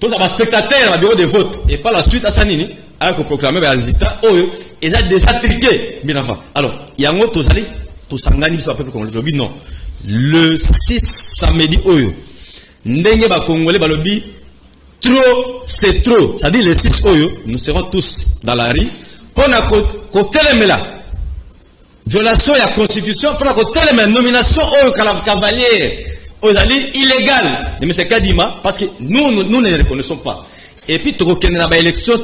tous les spectateurs na bureau de vote et par la suite asanini a proclamer ba résultat oyo ils a déjà triqué bien avant alors yango tozali to sangani biso peuple congolais lobi non. Le 6 samedi oyo ndenge ba congolais balobi trop c'est trop, ça dit le 6 oyo nous serons tous dans la rue pour na ko telemela violation de la constitution pour na ko telemela nomination oyo cavalier ozali illégal de M. Kadima parce que nous ne les reconnaissons pas et puis to ko kende na ba élection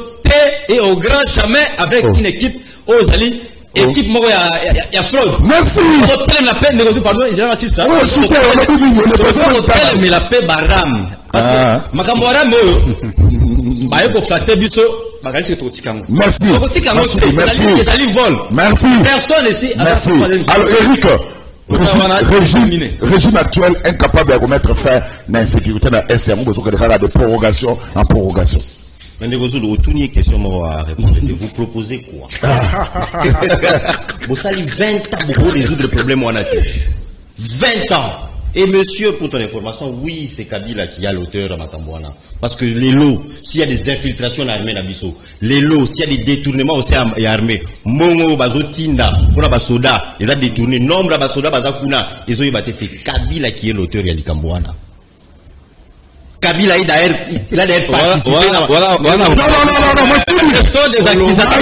et au grand jamais avec une équipe ozali équipe moko ya fraude. Merci. On prend la peine de négocier pardon, il a assis ça. Mais la paix baram parce que makambo baram ba yeko flatter biso bagali c'est trop tikango. Merci. Merci. Merci. Personne ici. Merci. Alors Eric, régime actuel incapable de remettre fin à l'insécurité dans l'Est, on besoin de prorogation en prorogation. Mais vous tournez question à répondre. Vous proposez quoi? Vous allez 20 ans pour résoudre le problème en Haïti. 20 ans. Et monsieur, pour ton information, oui, c'est Kabila qui a l'auteur à Matambouana. Parce que les lots, s'il y a des infiltrations dans l'armée Nabiso, les lots, s'il y a des détournements aussi à l'armée, Mongo, Bazo, Tinda, pour la Basoda, ils ont détourné, nombre de Basoda, Bazakuna, ils ont y battu, c'est Kabila qui est l'auteur à Likambouana. Kabila il a d'ailleurs participé. Voilà. Non, moi je suis des accusations.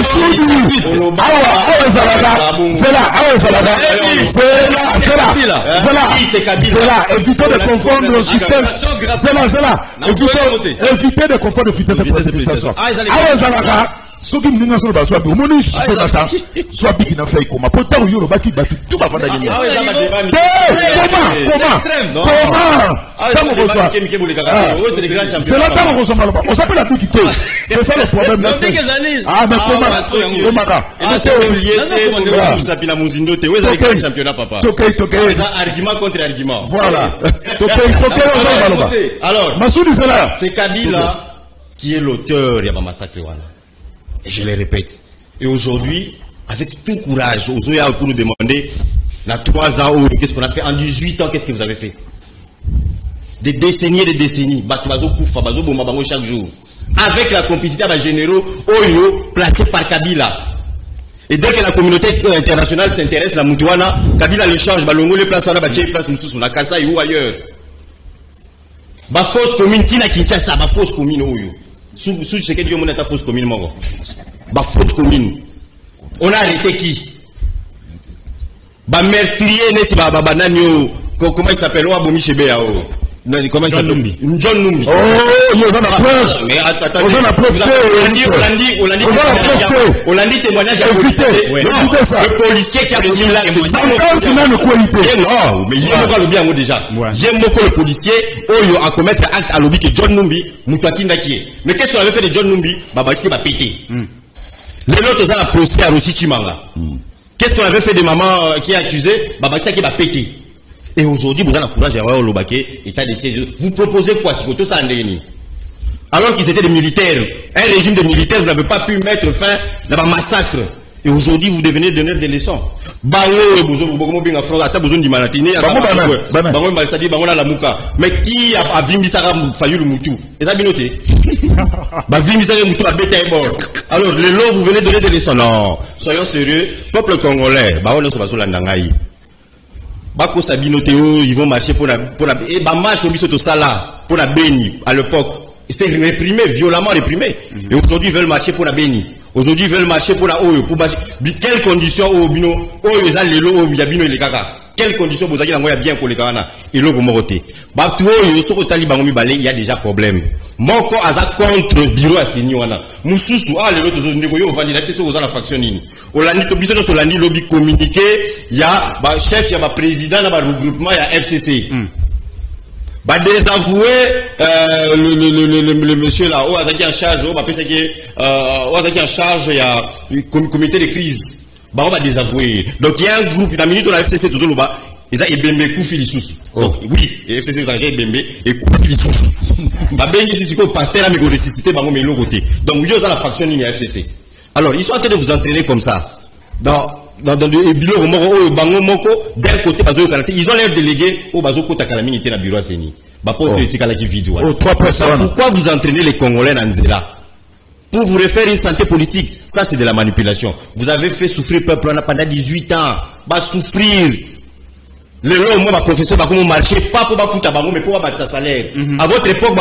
C'est Kabila. Évitez de confondre le vitesse. Évitez de confondre le vitesse de précipitation. ce qui me dit soit soit moni Jonathan soit qui n'a fait comment pourtant yo le baki batu tout va faire gagner c'est là qu'on ressemble on s'appelle la bikité c'est ça le problème là ah mais comment vous appelez la Muzindo te vous avez le championnat papa argument contre argument voilà alors Massoudi c'est là c'est Kabila qui est l'auteur de massacre wana. Et je le répète. Et aujourd'hui, avec tout courage, Ozoya pour nous demander, la 3 ans, qu'est-ce qu'on a fait en 18 ans, qu'est-ce que vous avez fait? Des décennies et des décennies. Bazo Koufa, Bazo Bombabango chaque jour. Avec la complicité des généraux, Oyo, placés par Kabila. Et dès que la communauté internationale s'intéresse, la Moutouana, Kabila le change, Balongo le place, place Moussous, la Kassai ou ailleurs. Ba fausse commune, Tina Kinshasa, ba fausse commune, Oyo. Sous ce que Dieu m'a dit, fausse commune, mon bah fausse commune. On a arrêté qui? Bah meurtrier, n'est-ce pas? Bah nanyo, comment il s'appelle? Oabomi Chebea. Comment il s'appelle? John Numbi. Oh, il y a la preuve. Mais attends, on l'a dit témoignage à le policier qui a donné là. Non, mais il y a le bien déjà. J'aime beaucoup le policier à commettre acte à l'objet que John Numbi, Moutouatinda qui est. Mais qu'est-ce qu'on avait fait de John Numbi? Bah, c'est va péter. Les autres ont la procès à Rossi Chimanga. Qu'est-ce qu'on avait fait de maman qui est accusée? Bah, c'est qui va péter. Et aujourd'hui, vous avez le courage d'avoir le baquet, état de siège. Vous proposez quoi, si vous tout ça alors qu'ils étaient des militaires, un régime de militaires, vous n'avez pas pu mettre fin à un massacre. Et aujourd'hui, vous devenez donner des leçons. Mais qui a vu ça Fayou le Moutou? Et ça binoté. Alors, les lots, vous venez donner des leçons. Non, soyons sérieux. Peuple congolais, Bako Sabino Théo, ils vont marcher pour la et bah marche au biso to sala pour la Béni à l'époque. C'était réprimé, violemment réprimé. Et aujourd'hui ils veulent marcher pour la Béni. Aujourd'hui ils veulent marcher pour la Oyo pour marcher. Quelles conditions au bino Oyo za lelo o yabino et les kaka. Quelles conditions vous avez là bien pour les kana et l'eau moroté. Bah tout Oyo so taliban mi balé, il y a déjà problème. Moko aza contre bureau assigné wana. Mususu les autres ndeko yo vandi la question aux la faction nini. Olandi to biso to landi lobby communiqué, il y a ba chef, il y a ba président na ba regroupement, il y a FCC. Ba désavoué le monsieur là, qui en charge, ba penser que qui en charge il y a comité de crise. Ba on va désavouer. Donc il y a un groupe, la minute la FCC toujours là. Ils ont Ebembe Koufi Lissous. Oui, les FCC ils ont Ebembe et Koufi Lissous. Ma bengi si c'est pasteur à me ressusciter bango mais l'autre côté. Donc vous avez la faction ni FCC. Alors ils sont en train de vous entraîner comme ça. Dans le bureau bango moko d'un côté bazo karaté, ils ont l'air délégués au bazo kota kalami était na bureau seni. Ba poste politique à la qui vidéo. Pourquoi vous entraînez les Congolais dans Nzela? Pour vous refaire une santé politique, ça c'est de la manipulation. Vous avez fait souffrir le peuple pendant 18 ans. Va souffrir. Le long, moi, ma professeur, va comment marcher, pas pour ma foutre à bango, mais pour ma battre sa salaire. À votre époque,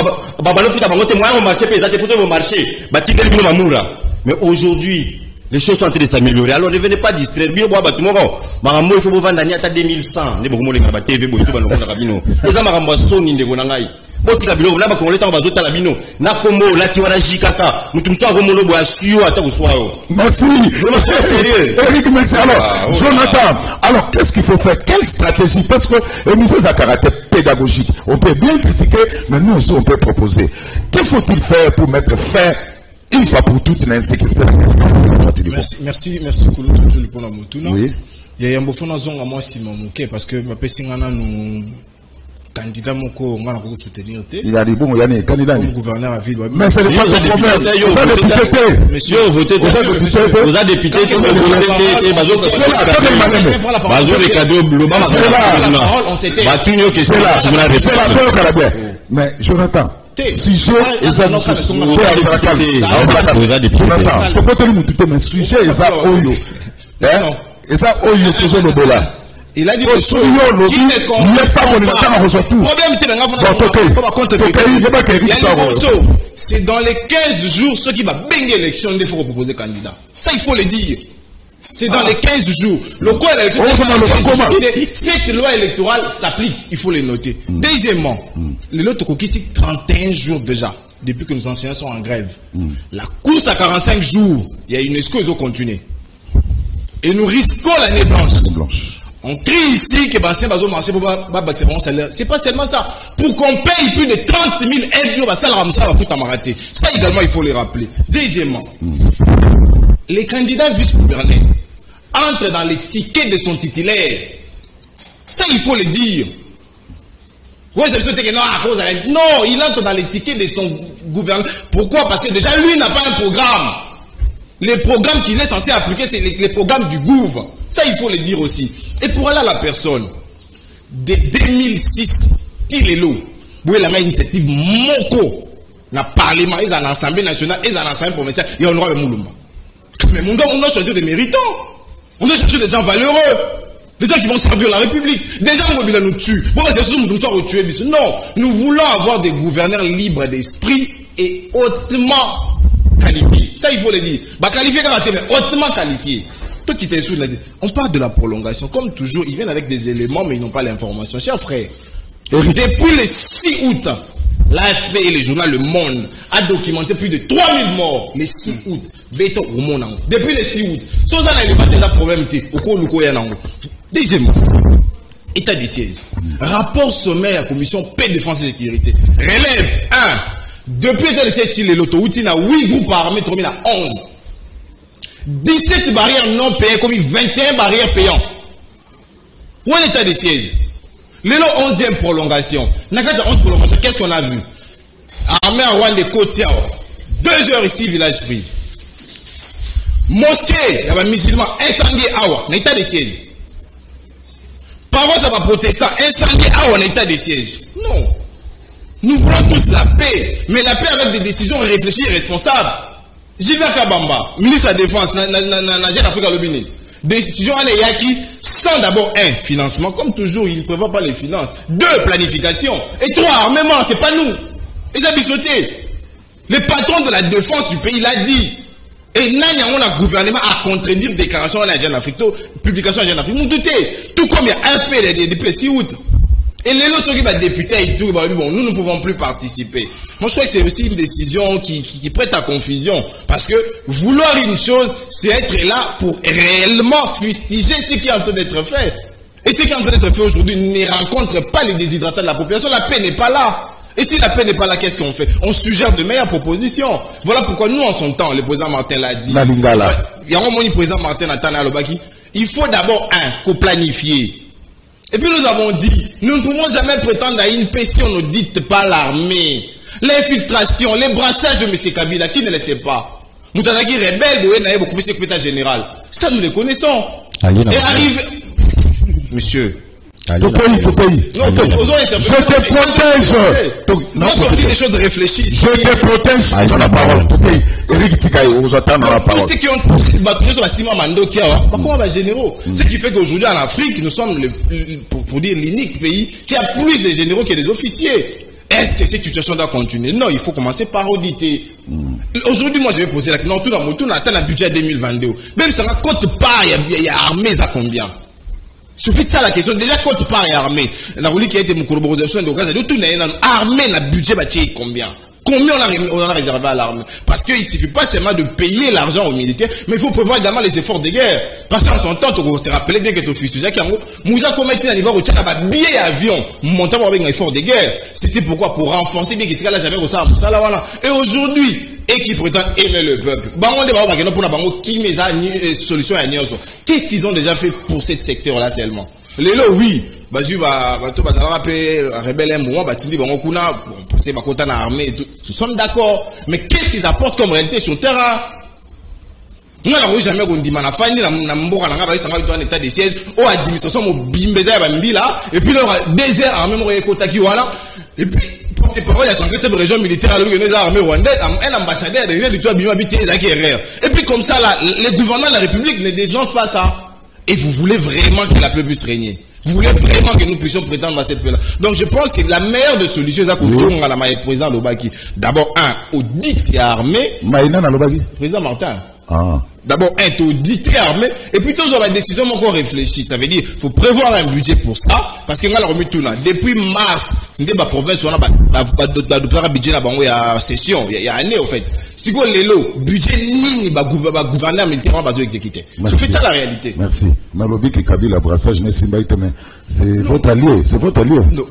babalo foutre à bango, moi, on marchait, mais ils étaient pour marcher. Batinel bino mamoura. Mais aujourd'hui, les choses sont en train de s'améliorer. Alors ne venez pas distraire. Bino bois batumoro. Marambo, il faut vous vendre à 2100. Ne bomo les gars, TV, boy, tout va nous rendre à bino. Les gens marambo soni de gonangai. Botika bilo, là, on est en bas de la bino. Na komo, la tiwara jikaka. Mutumso a romolo bois sur à ta merci. Eric, merci. Alors, Jonathan, alors qu'est-ce qu'il faut faire? Quelle stratégie? Parce que l'émission a un caractère pédagogique. On peut bien critiquer, mais nous aussi on peut proposer. Que faut-il faire pour mettre fin une fois pour toutes l'insécurité? Merci, Koulou, toujours pour la Moutuna. Oui. Il y a un beau fond à zone à moi, si mon parce que ma pessimana nous. Candidat moko on va soutenir. Il a dit bon, il y a un candidat. Gouverneur à ville. Mais c'est pas le problème. Vous avez député. Monsieur, votez pour ça. Vous avez député. Mais Jonathan, sujet il a dit que c'est dans les 15 jours ceux qui va baigner l'élection il faut proposer candidat. Ça il faut le dire. C'est dans les 15 jours. Le code électoral, cette loi électorale s'applique, il faut le noter. Deuxièmement, le lot ici 31 jours déjà. depuis que nos enseignants sont en grève. La course à 45 jours, il y a UNESCO, ils ont continué. Et nous risquons l'année blanche. On crie ici que Bastien va marcher pour bâtir mon salaire. C'est pas seulement ça. Pour qu'on paye plus de 30 000 aides, ça va foutre à m'arrêter. Ça également, il faut le rappeler. Deuxièmement, les candidats vice-gouverneurs entrent dans les tickets de son titulaire. Ça, il faut le dire. Oui, c'est sûr que non, il entre dans les tickets de son gouverneur. Pourquoi? Parce que déjà, lui n'a pas un programme. Les programmes qu'il est censé appliquer, c'est les programmes du gouv. Ça, il faut le dire aussi. Et pour aller à la personne, de 2006, Tilelo, vous voyez la initiative Moko, dans le Parlement, ils ont l'Assemblée nationale, ils ont l'Assemblée provinciale, et on aura le Moulumba. Mais on doit choisir des méritants. On doit chercher des gens valeureux. Des gens qui vont servir la République. Des gens qui nous tuent. Non, nous voulons avoir des gouverneurs libres d'esprit et hautement qualifiés. Ça, il faut le dire. Bah, qualifiés, mais hautement qualifiés. Toi qui t'es sous, on parle de la prolongation. Comme toujours, ils viennent avec des éléments, mais ils n'ont pas l'information. Chers frères, depuis le 6 août, l'AFP et le journal Le Monde a documenté plus de 3000 morts le 6 août. Depuis le 6 août. Sans ça, il n'y a pas de problème. Deuxièmement, état des sièges. Rapport sommaire à la commission paix, défense et sécurité. Relève 1. Depuis l'état des sièges, l'autoroute a 8 groupes armés, tombés à 11. 17 barrières non payées, comme 21 barrières payantes. Où est l'état des sièges? Le 11e prolongation. Dans la 11e prolongation, qu'est-ce qu'on a vu? Armée à Rwanda de Kotia, 2 heures ici, village pris. Mosquée, il y a un musulman incendié dans l'état des sièges. Parents, ça va protester, incendié dans l'état des sièges. Non. Nous voulons tous la paix, mais la paix avec des décisions réfléchies et responsables. J'y vais à Kabamba, ministre de la Défense, Jeune Afrique à l'Obini. Décision à l'Eyaki, sans d'abord 1, financement, comme toujours, il ne prévoit pas les finances. 2, planification. Et 3, armement, c'est pas nous. Ils ont bisauté. Le patron de la défense du pays l'a dit. Et là, on a un gouvernement à contredire déclaration à la Jeune Afrique, publication à la Jeune Afrique. Vous doutez, tout comme il y a un peu depuis 6 août. Et les lots qui va députer et tout, bon, nous ne pouvons plus participer. Moi, je crois que c'est aussi une décision qui prête à confusion. Parce que vouloir une chose, c'est être là pour réellement fustiger ce qui est en train d'être fait. Et ce qui est en train d'être fait aujourd'hui ne rencontre pas les déshydratants de la population. La paix n'est pas là. Et si la paix n'est pas là, qu'est-ce qu'on fait? On suggère de meilleures propositions. Voilà pourquoi nous, en son temps, le président Martin l'a dit. Il y a un moment, le président Martin Natana Alobaki. Il faut d'abord, planifier. Et puis nous avons dit, nous ne pouvons jamais prétendre à une paix si on ne dit pas l'armée. L'infiltration, les brassages de M. Kabila, qui ne le sait pas. Moutanaki rebelle, beaucoup plus secrétaire général. Ça, nous les connaissons. Et arrive, monsieur. Tout pays. Non, je te protège. Non, on dit des choses réfléchies. Je te protège. Dans la parole. Tout pays. Eric Tikaï, vous attendez la parole. Tous ceux qui ont battu sur la Sima Mando qui a, pourquoi on va généraux? Ce qui fait qu'aujourd'hui en Afrique, nous sommes, pour dire, l'unique pays qui a plus de généraux que des officiers. Est-ce que cette situation doit continuer? Non, il faut commencer par auditer. Aujourd'hui, moi, je vais poser la question. Non, tout on attend un budget 2022. Même si on a côte part, il y a armée à combien? Suffit de ça la question. Déjà, côte part et armée. La roue qui a été mon collaboration de Gaza, tout n'est pas armée, le budget va tirer combien? Combien on a réservé à l'armée? Parce qu'il ne suffit pas seulement de payer l'argent aux militaires, mais il faut prévoir également les efforts de guerre. Parce qu'en son temps, tu te rappelles bien que tu fais Jacques Yango, Moussa commettait un niveau où tu as un billet avion, montant avec un effort de guerre. C'était pourquoi? Pour renforcer bien que tu as jamais au Sahara. Et aujourd'hui, et qui prétendent aimer le peuple. Qu'est-ce qu'ils ont déjà fait pour ce secteur-là seulement? Les lots, oui. Nous sommes d'accord. Mais qu'est-ce qu'ils apportent comme réalité sur le terrain? Nous n'avons jamais dit que un état de siège ou administration et puis le désert armé et puis porte-parole de la région militaire à l'armée rwandaise, un ambassadeur du tout et puis comme ça là, le gouvernement de la République ne dénonce pas ça. Et vous voulez vraiment que la paix puisse régner? Vous voulez vraiment que nous puissions prétendre à cette paix-là? Donc je pense que la meilleure des solutions, c'est que président Lobaki, d'abord audit et armée. Maïna Lobaki. Président Martin. d'abord être audité armé, et puis toujours la décision encore réfléchie. Ça veut dire qu'il faut prévoir un budget pour ça, parce qu'on a remis tout là. Depuis mars, nous avons province, on a un budget là, il y a session, il y a année en fait. Si vous avez le budget, ni le gouverneur militaire va exécuter. Je fais ça la réalité. Merci. Malobi qui Kabila brassage n'est pas c'est votre allié, c'est votre allié. Non.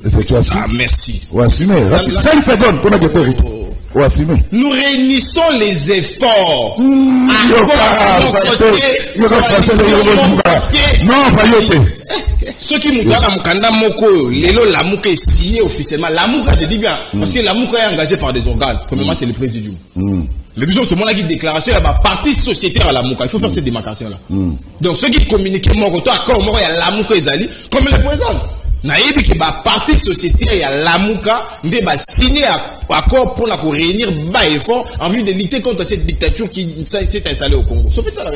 C'est toi. Ah, merci. Ou assumer. 5 secondes pour la guerre. Ou assumer. Nous réunissons les efforts. Non, pas ceux qui nous donnent Mukanda Moko, Lelo Lamouka est signé officiellement. Lamouka, je dis bien, parce que Lamouka est engagé par des organes. Premièrement, c'est le présidium. Le besoin de mon avis déclaration, il y a partie sociétaire à Lamouka. Il faut faire cette démarcation-là. Donc, ceux qui communiquent, Moko, accord, Moko, il y a Lamouka et Zali, comme le président. Naïbi qui va partie sociétaire, il y a Lamouka, il va signer accord pour réunir bas effort en vue de lutter contre cette dictature qui s'est installée au Congo.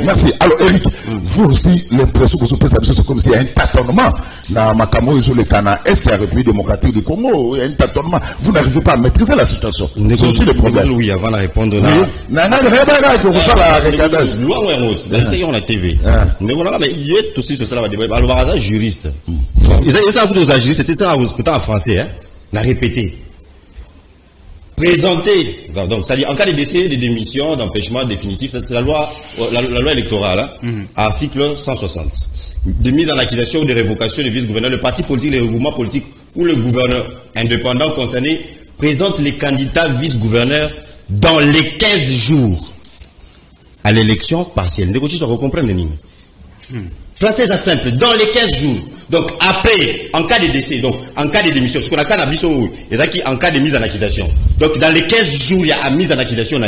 Merci. Alors, Eric, vous aussi, l'impression que vous faites, c'est comme s'il y a un tâtonnement dans Makamo et sur le Cana Est, la République démocratique du Congo. Il y a un tâtonnement. Vous n'arrivez pas à maîtriser la situation. C'est aussi le problème. Oui, avant de répondre là. On a TV. Mais voilà, mais il y a aussi sur ça, alors, un juriste. Ça, vous êtes juriste, c'était ça, en français, hein. La répéter. Présenter, donc, c'est-à-dire en cas de décès, de démission, d'empêchement définitif, c'est la loi électorale, hein, article 160. De mise en accusation ou de révocation de vice-gouverneur, le parti politique, les regroupements politiques ou le gouverneur indépendant concerné présente les candidats vice-gouverneurs dans les 15 jours à l'élection partielle. Négocier, ça comprendre les lignes. Français, c'est simple, dans les 15 jours. Donc, après, en cas de décès, donc, en cas de démission, ce qu'on a en cas de mise en accusation. Donc, dans les 15 jours, il y a mise en accusation.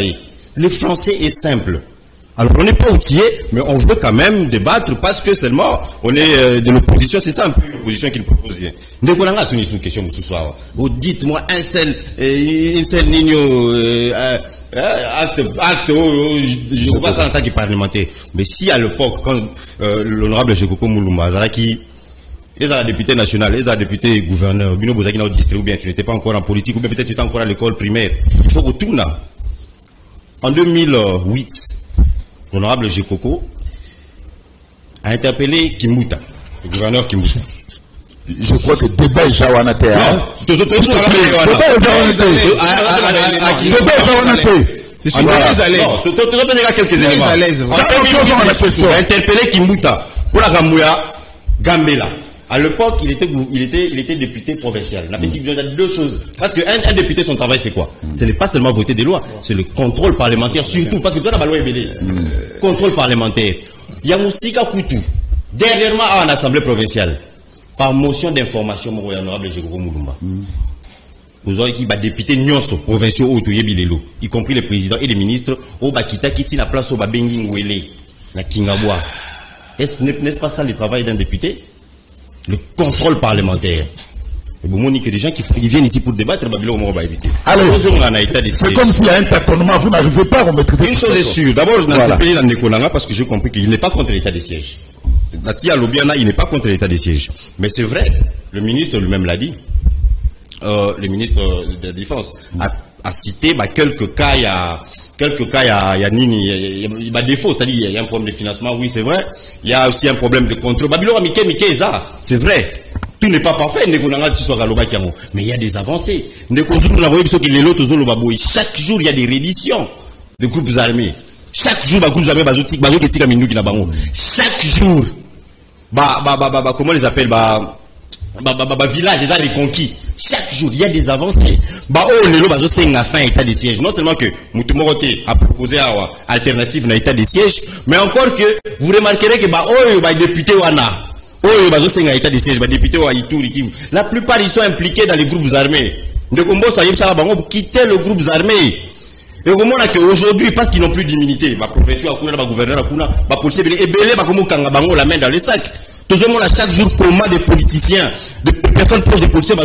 Le français est simple. Alors, on n'est pas outillé, mais on veut quand même débattre parce que seulement, on est de l'opposition. C'est ça un peu l'opposition qu'il propose. Nous avons une question ce soir. Vous dites-moi un seul nigno, acte, je vois ça en tant que parlementaire. Mais si à l'époque, quand l'honorable Jekoko Moulumba, qui est la députée nationale, est la députée gouverneur, Bino Bozaki n'a district, ou bien tu n'étais pas encore en politique, ou bien peut-être tu étais encore à l'école primaire, il faut retourner. En 2008, l'honorable Jekoko a interpellé Kimuta, le gouverneur Kimuta. Je crois que débat est Jawanate. Je suis très à l'aise. Quelques éléments. On a interpellé Kimuta pour la Gambouya, Gambela. À l'époque, il était député provincial. On a besoin de deux choses. Parce qu'un député, son travail, c'est quoi? Ce n'est pas seulement voter des lois, c'est le contrôle parlementaire, surtout parce que toi, la loi est belée. Contrôle parlementaire. Il y a Moussika Koutou, dernièrement en assemblée provinciale, par motion d'information, mon honorable Jekoko Moulumba. Vous aurez qui va député Nyonso, provinciaux, y compris les présidents et les ministres, au Bakita qui tient la place au Babengi Ngwele, la Kingaboua. N'est-ce pas ça le travail d'un député? Le contrôle parlementaire. Et vous montrez que des gens qui viennent ici pour débattre, alors, c'est comme s'il y a un tâtonnement, vous n'arrivez pas à maîtriser. Une chose est sûre, d'abord, parce que j'ai compris qu'il n'est pas contre l'état de siège. Il n'est pas contre l'état de siège. Mais c'est vrai, le ministre lui-même l'a dit. Le ministre de la Défense a cité quelques cas, il y a défaut, c'est-à-dire il y a un problème de financement, oui c'est vrai, il y a aussi un problème de contrôle. C'est vrai, tout n'est pas parfait, mais il y a des avancées. Chaque jour il y a des redditions de groupes armés. Chaque jour, chaque jour, comment les appelle, village, les arts conquis. Chaque jour, il y a des avancées. Fin état de siège. Non seulement que Moutoumorote a proposé une alternative à état de siège, mais encore que vous remarquerez que député Wana, état de siège, député la plupart ils sont impliqués dans les groupes armés. De combo, ça y est, quitter le groupe armé. Et au moment où aujourd'hui, parce qu'ils n'ont plus d'immunité, professeur, gouverneur, policier, et la main dans les sacs. Tout le monde a chaque jour comment des politiciens, des personnes proches des policiers,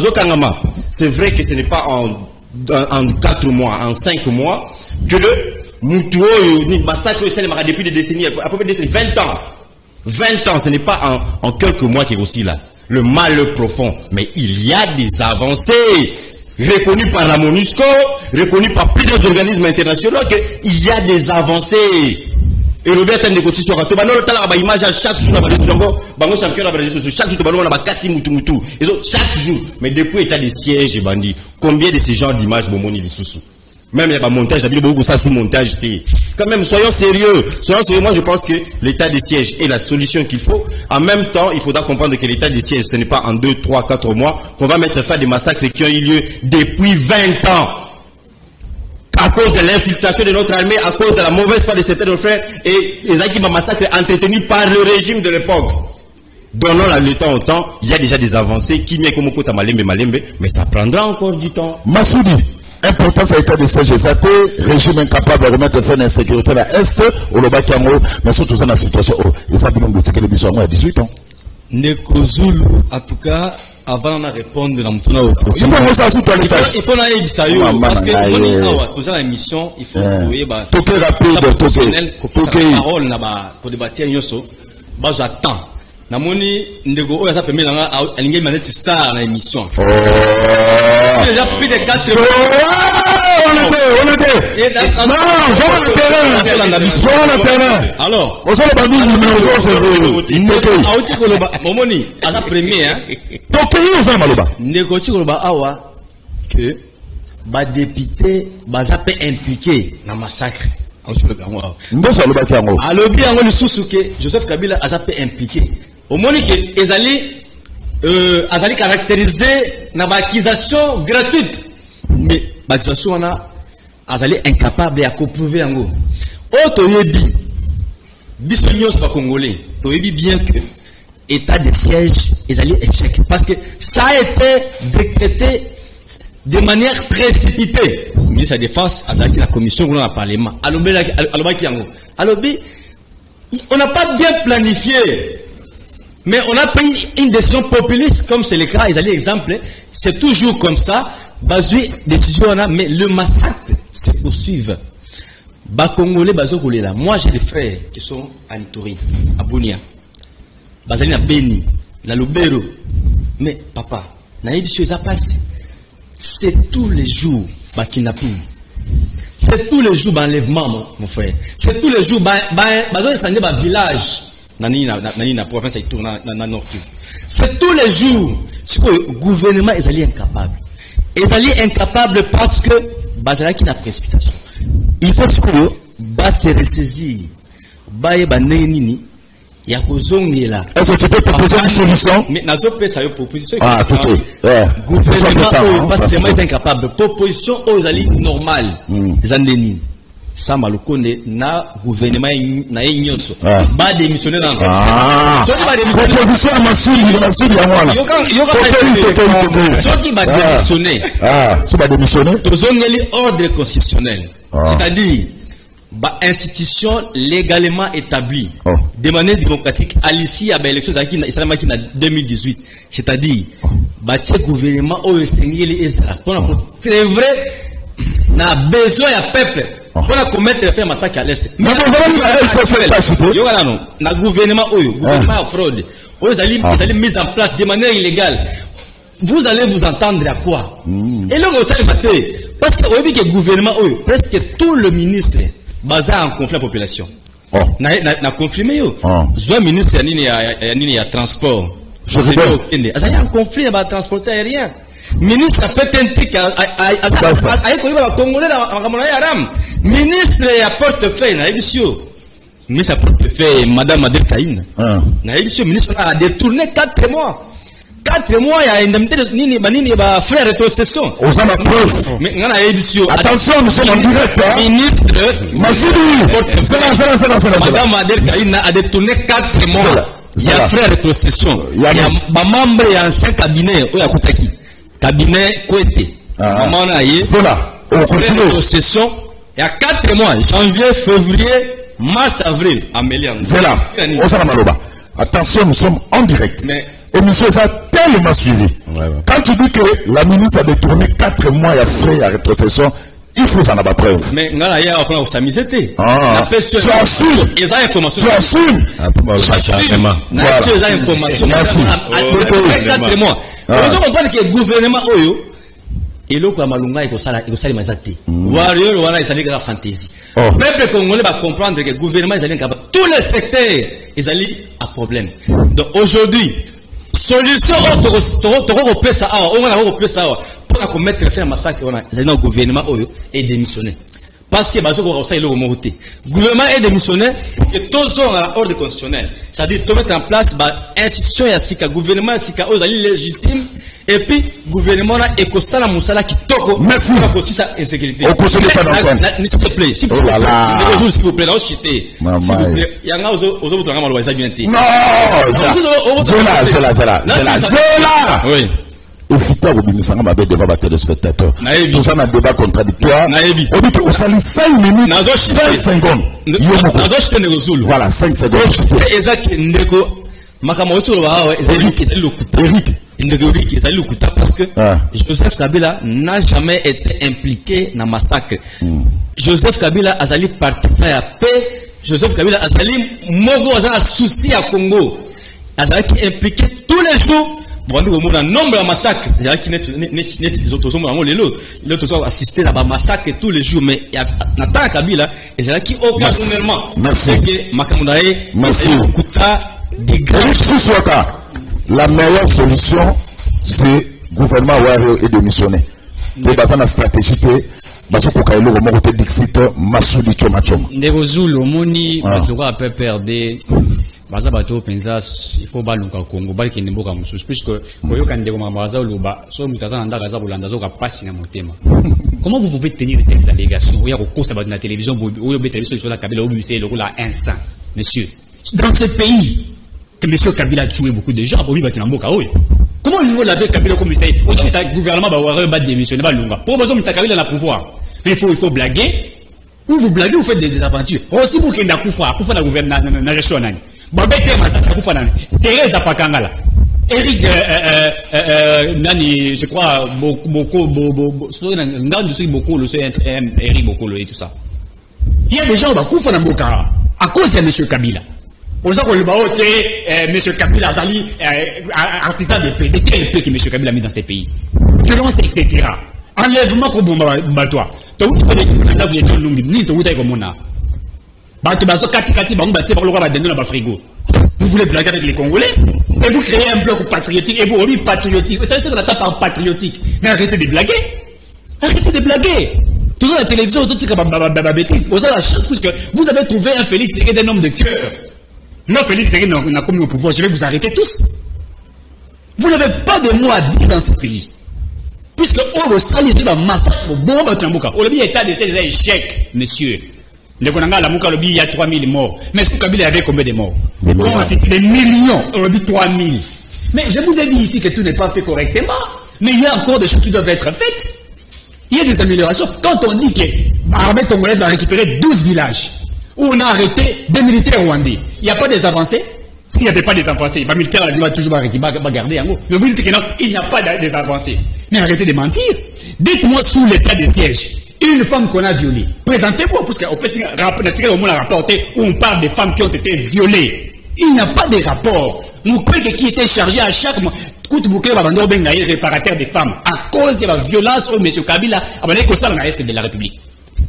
c'est vrai que ce n'est pas en 4 mois, en 5 mois, que Moutouo, massacre depuis des décennies, à peu près 20 ans. 20 ans, ce n'est pas en quelques mois qu'il est aussi là. Le mal profond. Mais il y a des avancées reconnues par la MONUSCO, reconnues par plusieurs organismes internationaux, qu'il y a des avancées. Et le bien de côté sur rato, bango tala ba image à chaque jour na ba bango champion na ba chaque jour bango na ba kati mutu. Et chaque jour. Mais depuis état de siège et bandit, combien de ces genres d'images bomoni lisusu? Même il y a pas montage, d'habitude beaucoup ça sous montage. Quand même soyons sérieux. Moi je pense que l'état de siège est la solution qu'il faut. En même temps, il faudra comprendre que l'état de siège ce n'est pas en 2, 3, 4 mois qu'on va mettre fin à des massacres qui ont eu lieu depuis 20 ans. À cause de l'infiltration de notre armée, à cause de la mauvaise foi de certains de nos frères et les Akima massacres entretenus par le régime de l'époque. Donnons le temps au temps, il y a déjà des avancées qui met comme Kota Malembe, mais ça prendra encore du temps. Massoudi, importance à l'état de siège exaté, régime incapable de remettre fin à l'insécurité à l'Est, au Lobakiango, mais surtout dans la situation où les habitants de Tsékélébiso à 18 ans. Nekozulu, en tout cas, avant de répondre à Moutona au il faut que ça soit il faut aller ça parce que on est tout ça la mission, il faut trouver bah toquer rapide, toquer parole na ba ko débattre nyoso, bah j'attends. Na moni ndego oya ça permet na alingi manet star na émission. Déjà plus de 4 on était. Non, sur le terrain. Alors, on s'en va dire numéro 0. Il n'est que. Aouti koloba, momoni, à la première, hein. Toquez aux hommes aloba. Négocier koloba awa que ba député ba zape impliqué dans massacre. Ndosa aloba kiango. Alobi yango le susuke Joseph Kabila a zape impliqué. Au moni que azali caractérisé na ba accusation gratuite. Mais l'accusation on a azali incapable à prouver yango. Otoyebi biso nyos congolais. Toyebi bien que état de siège ezali échec parce que ça a été décrété de manière précipitée. Le ministre de la Défense azali la commission dans le parlement. Alobaki yango. Alobi on n'a pas bien planifié. Mais on a pris une décision populiste, comme c'est le cas, ils allaient exemple, c'est toujours comme ça, basé décision, mais le massacre se poursuit. Congolais, là. Moi, j'ai des frères qui sont à Nitori, à Bounia, Bazali à Beni, à Lubero. Mais papa, c'est tous les jours, kidnapping. C'est tous les jours, enlèvement, mon frère. C'est tous les jours, village. Na province il tourne na nord. C'est tous les jours. Le gouvernement est incapable. Ils sont incapables parce que bazala qui na précipitation. Il faut que ba se ressaisir. Ba ye ba nini ya kozongela. Est-ce que tu peux proposer une solution? Mais nazo pe sa yo proposition. Ah, tout est. Gouvernement parce que est incapable. Proposition aux ali normal. Les andeni. Ça malukone na gouvernement na nyonso ba démissionner dans so ki ba démissionner proposition masuli ya mwana so ki ba démissionner so ba démissionner tozongeli ordre constitutionnel c'est-à-dire ba institution légalement établie de manière démocratique à l'issue à ba élection qui na 2018 c'est-à-dire ba tie gouvernement o esengeli ezala pour très vrai na besoin ya peuple. On a commettre le massacre à l'Est. Mais le gouvernement a fraude. Vous allez mis en place de manière illégale. Vous allez vous entendre à quoi? Et là, vous allez battre. Parce que le gouvernement, presque tout le ministre, basé en conflit à la population. Na confirmé. Je ministre, il y a transport. Je sais pas. Il y a un conflit à transport aérien. Ministre a fait un truc à Congolais ministre a portefeuille na émission. Ministre a portefeuille Madame Adel Taïn. Na émission ministre a détourné 4 mois. 4 mois il y a indemnité de nini ba frère rétrocession. On s'en a preuve. Mais ngana émission. Attention nous sommes en direct. Ministre Madame Adel Taïn a détourné 4 mois. Il y a frère rétrocession. Il y a ba membre il y a un 5 cabinet au Yakutaki. Cabinet Kouete. Maman a yé. Voilà. On continue. Rétrocession. Il y a 4 mois, janvier, février, mars, avril, Amélian. C'est là. Attention, nous sommes en direct. Mais émission ça tellement suivi. Quand tu dis que la ministre a détourné 4 mois, il y a frais, il y a rétrocession, il faut ça n'a pas preuve. Mais là, il y a encore sa mise. Tu assumes. Les informations. Tu assumes. Tu as informations. Merci. 4 mois. Vous comprenez que le gouvernement, et l'autre malunga et que ça les mazati warrior wana ils allaient la fantaisie peuple congolais va comprendre que le gouvernement ils allaient capable tous les secteurs ils allaient à problème. Donc aujourd'hui solution autre ça on va ça pour commettre faire massacre on a le gouvernement est démissionné parce que bazo ko ça il est monté gouvernement est démissionné et tous sont à ordre constitutionnel, c'est-à-dire de mettre en place institution ya sika gouvernement sika aux alliés légitimes et puis gouvernement là et que ça la musala qui toko merci aussi ça insécurité s'il te plaît s'il vous plaît là s'il vous plaît il y a aux autres on va ça bien non c'est là oui au futur au binisanga mabe devant les téléspectateurs tout ça na débat contradictoire au but au sali 5 minutes 5 secondes voilà 5 secondes exact ndeko makambo sur wa Eric parce que Joseph Kabila n'a jamais été impliqué dans massacre. Joseph Kabila a sali partisan à paix. Joseph Kabila a sali mogo a souci à Congo. A sali impliqué tous les jours. Bon, nous avons un nombre de massacres. Il y a qui les autres ont assisté à un massacre tous les jours, mais il y a Nathan Kabila et c'est là qui occasionnellement. Merci. Merci. La meilleure solution, c'est le gouvernement est démissionné. Pour baser la stratégie, parce que quand il y a Dixit, Massoudi Choma Choma. Nerozul, Omoni, Matloka peut perdre. Baza bato penza il faut baluka Congo bali kende mboka mususu puisque koyo kande ko mabaza loba so mutaza ndaka za bolanda zo ka pasi na motema. Comment vous pouvez tenir cette allégation oya ko kosa ba na télévision oyo betelvision sur la Kabila obusé le rôle instant monsieur dans ce pays que monsieur Kabila a tué beaucoup de gens pour lui battre na mboka oyo. Comment il veut laver Kabila comme ça aujourd'hui ça gouvernement va avoir battre démissionner ba lunga pour besoin monsieur Kabila na pouvoir il faut blaguer ou vous blaguez vous faites des aventures aussi pour kenda kufa na gouvernement na gestion nani Babete Massa Koufanane, Thérèse Apakangala, Eric, Nani, je crois, Eric Bokolo et tout ça. Il y a des gens qui Koufana Mboka à cause de M. Kabila. Pour ça qu'on le baote, M. Kabila Azali, artisan de paix, de quel paix que M. Kabila a mis dans ces pays. Violence, etc. Enlèvement comme Batois. Tu as vu que vous voulez blaguer avec les Congolais et vous créez un bloc patriotique et vous remis patriotique. Vous savez ce qu'on attend par patriotique. Mais arrêtez de blaguer. Arrêtez de blaguer. Toujours la télévision, tout ce bêtise. Vous avez la chance puisque vous avez trouvé un Félix Tshisekedi d'un homme de cœur. Non, Félix Tshisekedi n'a commis au pouvoir. Je vais vous arrêter tous. Vous n'avez pas de mots à dire dans ce pays. Puisque on sali de massacre au bon Batambuka. On a mis état de ces échecs, monsieur. Il y a 3000 morts. Mais est-ce que Kabila avait combien de morts? Des millions. On a dit 3000. Mais je vous ai dit ici que tout n'est pas fait correctement. Mais il y a encore des choses qui doivent être faites. Il y a des améliorations. Quand on dit que l'armée congolaise va récupérer 12 villages, où on a arrêté des militaires rwandais, il n'y a pas des avancées? S'il n'y avait pas des avancées, les militaires vont toujours garder en haut. Mais vous dites que non, il n'y a pas des avancées. Mais arrêtez de mentir. Dites-moi sous l'état de siège. Une femme qu'on a violée. Présentez-moi, parce qu'on peut tirer au moins un rapport où on parle des femmes qui ont été violées. Il n'y a pas de rapport. Moukoué qui était chargé à chaque mois. Réparateur des femmes. À cause de la violence, M. Kabila a mené que ça dans l'Est de la République.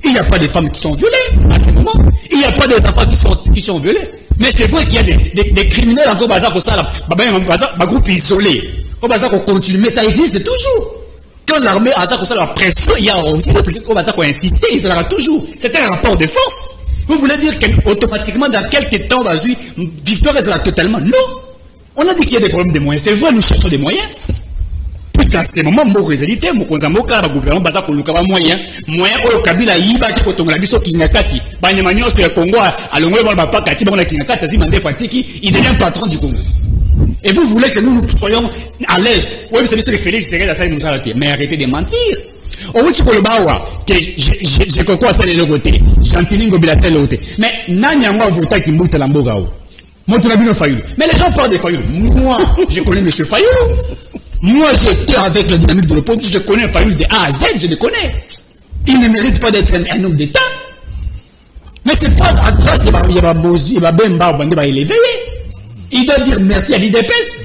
Il n'y a pas de femmes qui sont violées à ce moment. Il n'y a pas des enfants qui sont violés. Mais c'est vrai qu'il y a des criminels encore bazar pour ça. Un groupe isolé. Au bazar qu'on continue. Mais ça existe toujours. Quand l'armée a la pression, il y a aussi d'autres qui vont insister, il sera toujours. C'est un rapport de force. Vous voulez dire qu'automatiquement, dans quelques temps, victoire sera totalement. Non. On a dit qu'il y a des problèmes de moyens. C'est vrai, nous cherchons des moyens. Puisqu'à ce moment, mon résultat, mon konzamoka, le gouvernement, bazar pour le moyen, au Kabila, Yiba, qui est au Tongabiso, Kinyakati, Banyamanios, le Congo, à l'ongwe, Kati, Kinyakati, Zimande Fatiki, il devient patron du Congo. Et vous voulez que nous soyons à l'aise. Oui, mais c'est que Félix Tshisekedi, mais arrêtez de mentir. Oui, tu peux le bawa, que je crois ça de l'autre côté. Gentili Ngobila c'est l'autre côté. Mais Nanyangwa vota qui mouille la mboga. Moi, tu n'as vu le Fayou. Mais les gens parlent de Fayou. Moi, je connais M. Fayou. Moi, j'étais avec la dynamique de l'opposition. Je connais Fayou de A à Z, je le connais. Il ne mérite pas d'être un homme d'État. Mais c'est pas à droite, il va bien élevé. Il doit dire merci à l'IDPS.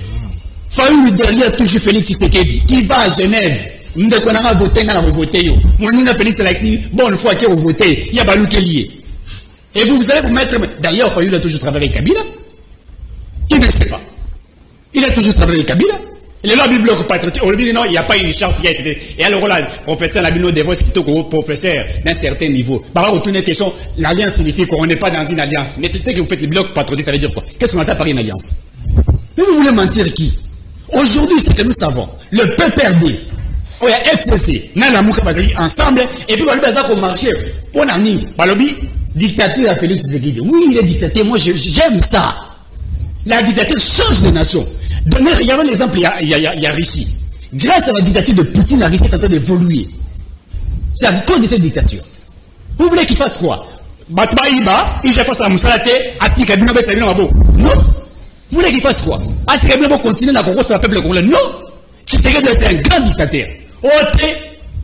Fayou derrière toujours Félix Tshisekedi, qui va à Genève. Ndeko na voter na voter yo. Mon ninga Félix Alexis, bon une fois qu'il vous voter, il y a Balou Kelly. Et vous allez vous mettre d'ailleurs il a toujours travaillé avec Kabila. Qui ne sait pas. Il a toujours travaillé avec Kabila. Il est là Bible patriotique. On lui dit non, il n'y a pas une charte qui a été. Et alors là, professeur Labino Devos plutôt que professeur d'un certain niveau. Par rapport à une question, l'alliance signifie qu'on n'est pas dans une alliance. Mais c'est ce que vous faites le bloc patriotique, ça veut dire quoi? Qu'est-ce qu'on entend par une alliance? Mais vous voulez mentir qui? Aujourd'hui, c'est que nous savons. Le PPRD, il y a FCC, Nanamouka Bazali ensemble, et puis on va marcher. Pour Nani, Balobi, dictature à Félix Tshisekedi. Oui, il est dictateur. Moi, j'aime ça. La dictature change de nation. Regardons l'exemple, il y a Russie. Grâce à la dictature de Poutine, la Russie est en train d'évoluer. C'est à cause de cette dictature. Vous voulez qu'il fasse quoi? Batbaïba, il face à la Moussalate, Ati Kabino Betamino Mabo. Non. Vous voulez qu'il fasse quoi? Ati Kabino va continuer à corrompre le peuple congolais. Non. Tshisekedi doit être un grand dictateur.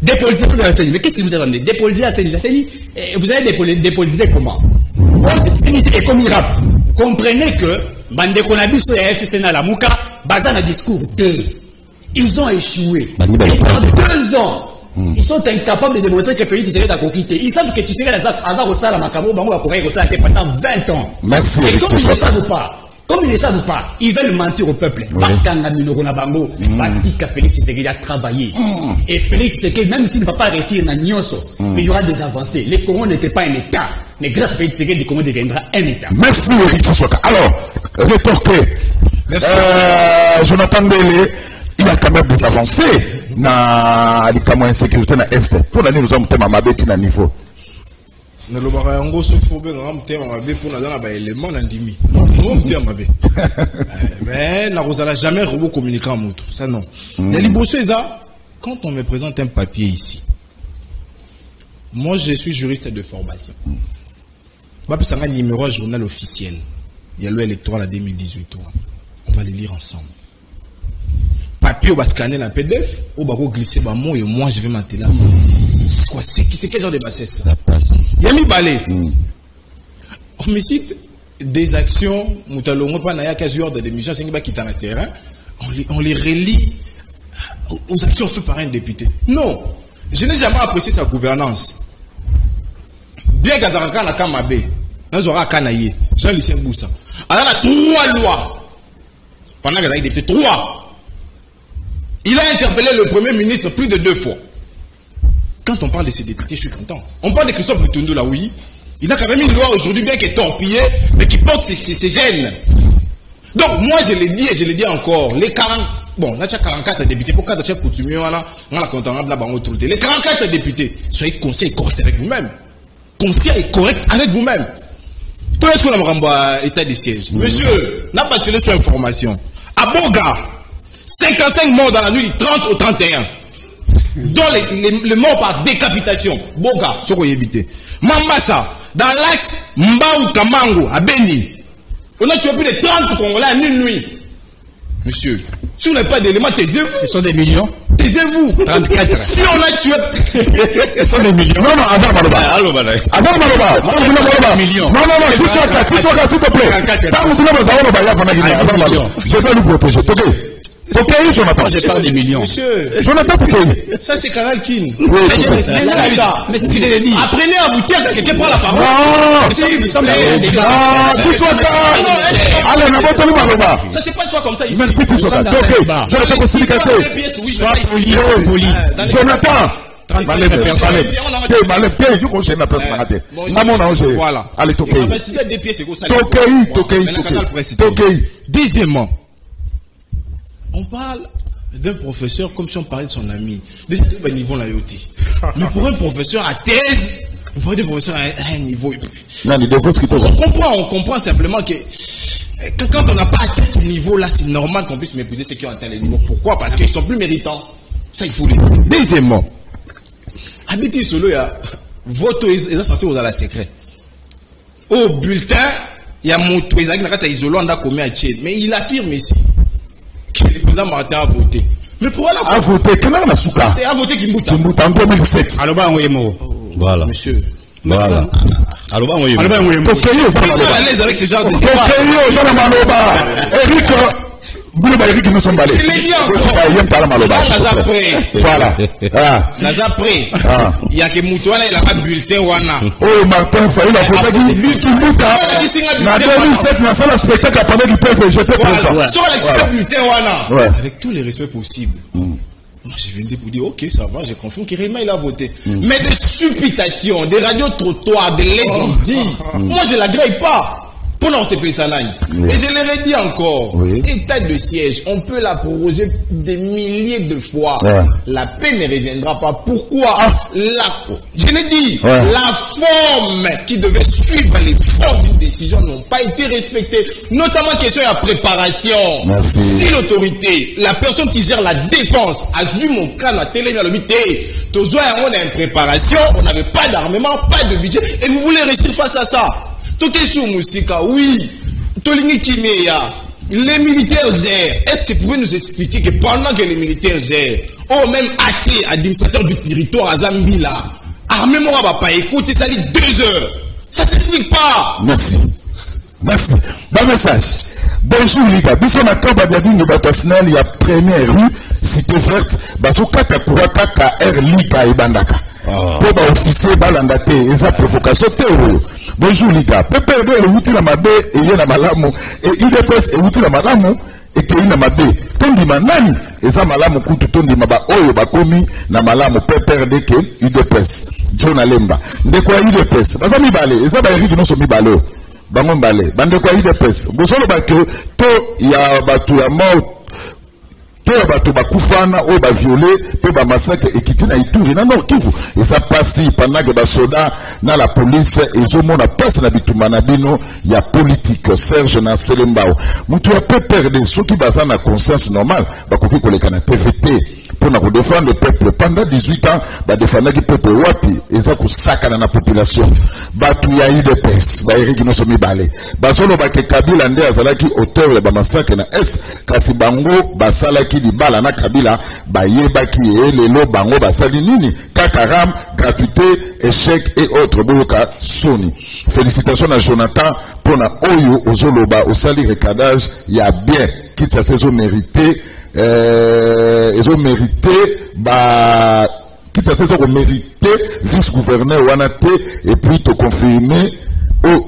Dépolitiser de la CENI. Mais qu'est-ce que vous attendez? Dépolitiser la CENI. La CENI, vous allez dépolitiser comment? Et comme il rappe. Vous comprenez que Bandeko Nabiso et FCC na la Mouka, basé dans discours. Ils ont échoué. Pendant 2 ans. Ils sont incapables de démontrer que Félix Tshisekedi a conquitté. Ils savent que Tshisekedi a reçu la Makamo, Bango a reçu pendant 20 ans. Merci. Et comme ils ne savent pas, ils veulent mentir au peuple. Bakanga Minokona Bango, Batika Félix Tshisekedi a travaillé. Et Félix Tshisekedi, même s'il ne va pas réussir dans Nyonso, mais il y aura des avancées. Les Congo n'étaient pas un État. Mais grâce à Félix Tshisekedi, le Congo deviendra un État. Merci, Eric Tshisekedi. Alors, rétorqué. Merci. Jonathan Bélé, il y a quand même des avancées dans les camps d'insécurité dans l'Est. Pour l'année, nous avons un mabeti dans le niveau. Nous avons un élément dans Dimi. Mais nous n'avons jamais communiqué en moto. Ça non. Quand on me présente un papier ici, moi je suis juriste de formation. C'est un numéro journal officiel. Il y a le électoral en 2018. On va le lire ensemble. Papier, on va scanner la PDF, on va glisser un mot et moi je vais m'atteler à ça. C'est quoi? C'est quel genre de bassesse? Yami Balé. On me cite des actions, on les relie aux actions faites par un député. Non, je n'ai jamais apprécié sa gouvernance. Bien qu'Azaraka n'a qu'à m'abé, nous aurons qu'à naïe, Jean-Lucien Boussa. Alors, il y a 3 lois. Pendant qu'il a été 3. Il a interpellé le Premier ministre plus de 2 fois. Quand on parle de ces députés, je suis content. On parle de Christophe Lutundu là, oui. Il a quand même une loi aujourd'hui bien qui est torpillée, mais qui porte ses gènes. Donc, moi, je l'ai dit et je l'ai dit encore. Les 40, bon, on a déjà 44 députés. Pour 4 chefs coutumiers, on a content, les 44 députés, soyez conscients et corrects avec vous-même. Conscient et correct avec vous-même. Tout est-ce qu'on a renvoyé à état de siège? Monsieur, n'a pas tiré sur information. À Boga, 55 morts dans la nuit du 30 au 31. Dont les morts par décapitation. Boga, sur évité. Mambasa, dans l'axe Mbaou Kamango, à Beni. On a tué plus de 30 Congolais en une nuit. Monsieur, si on n'a pas d'éléments, taisez-vous. Ce sont des millions. Taisez-vous. 34. Si on a tué. Ce sont des millions. Non, non, Azar Maloba. Azar Maloba. Millions. Non, non, non, tu sois là, s'il te plaît. Tant que vous n'avez pas je vais nous protéger. Ok, Jonathan. Je parle des millions. Monsieur. Jonathan, pourquoi? Ça, c'est Canal Kin. Mais c'est ce que je l'ai dit. Apprenez à vous taire quand quelqu'un prend la parole. Non, si, nous sommes déjà. Tu sois là. Allez, on va te Maloba. Ça, c'est pas toi comme ça ici. Merci, tu sois là. Ok, Jonathan, continue quelqu'un. Sois poli. Jonathan. Voilà. Allez, Tokei. Deuxièmement, on parle d'un professeur comme si on parlait de son ami. Déjà, tout le niveau là, mais pour un professeur à thèse, on parle d'un professeur à un niveau. On comprend simplement que quand on n'a pas atteint ce niveau-là, c'est normal qu'on puisse mépriser ceux qui ont atteint le niveau. Pourquoi? Parce qu'ils sont plus méritants. Ça, il faut le dire. Deuxièmement, habiter solo, il y a vote, ils sont censés aux la secret. Au bulletin, il y a mon toit, il y a isolé, on a commis un tchèque. Mais il affirme ici que le président Martin a voté. Mais pourquoi a voté? Quel est la souka? A voté Kimbuta en 2007. Alors, voilà. Monsieur. Voilà. Alors, on est à l'aise avec ce genre de. Eric, Vous voyez qui nous sommes balés. Je l'ai dit encore. Voilà. Naza prêt. Il y a que Moutouana, il a un bulletin Wana. Oh, Martin Fayoul a fait na 2007, na salle spectacle à parler du peuple, j'étais présent. Sur le bulletin Wana. Avec tous les respects possibles. Moi, je viens pour dire, ok, ça va, j'ai confiance que réellement il a voté. Mais des supputations, des radios-trottoirs, des lésons-dits, moi, je ne la grille pas. Pour non, c'est Pessanani. Et je l'ai dit encore, état de siège, on peut la proroger des milliers de fois. La paix ne reviendra pas. Pourquoi je l'ai dit, la forme qui devait suivre les formes d'une décision n'ont pas été respectées. Notamment question de la préparation. Si l'autorité, la personne qui gère la défense, a vu mon crâne à télé, on a une préparation, on n'avait pas d'armement, pas de budget, et vous voulez réussir face à ça. Question Moussika, oui, Tolini Kimeya, les militaires gèrent. Est-ce que vous pouvez nous expliquer que pendant que les militaires gèrent, ou même athée, administrateur du territoire à Zambila, armée moi va pas écouter ça dit 2 heures. Ça s'explique pas. Merci. Merci. Bon message. Bonjour les gars. Bisous na kaba biabing de Batasnal, il y a première rue, cité verte, baso kata kuraka ka air lika ibandaka. Pour ba officier balandate, et ça provocation théorie. Bonjour les gars. PPRD est outil na mabe et y na malamu et IDPS est outil na malamu et que y na mabe. Tondi manani et ça malamu kutu tondi maba oyo bakomi na malamu PPRD ke IDPS. John Alemba. Ndekwa IDPS. Basa mi bale et ça ba eri no so mi bale. Bango mbale. Bandekwa IDPS. Bosolo ba ke to ya batu ya mort. Tout le bateau bakufana ou ba violé, peu ba massacre et qui na Ituri na Nord Kivu. Et ça passe pendant que ba soda na la police et zo mona passe na bitumana bino ya politique Serge na Selembao. Mutu ya peut perdre ceux qui basent na conscience normale, ba koki koleka na TVT pour na défendre le peuple pendant 18 ans, ba défendre le peuple wapi et ça ko sakana na population. Batu ya IDPS, ba Eric no somi balé. Ba solo ba ke Kabila nde azalaki auteur ya ba massacre na S kasi bango basalaki di bala na Kabila bayebaki lelo bango basali nini kakaram gratuité échec et autres boyoka soni. Félicitations à Jonathan pour na oyo ozoloba osali recadage ya bien qui ça saison mérité ils ont mérité bah qui ça saison mérité vice-gouverneur wanate et puis te confirmer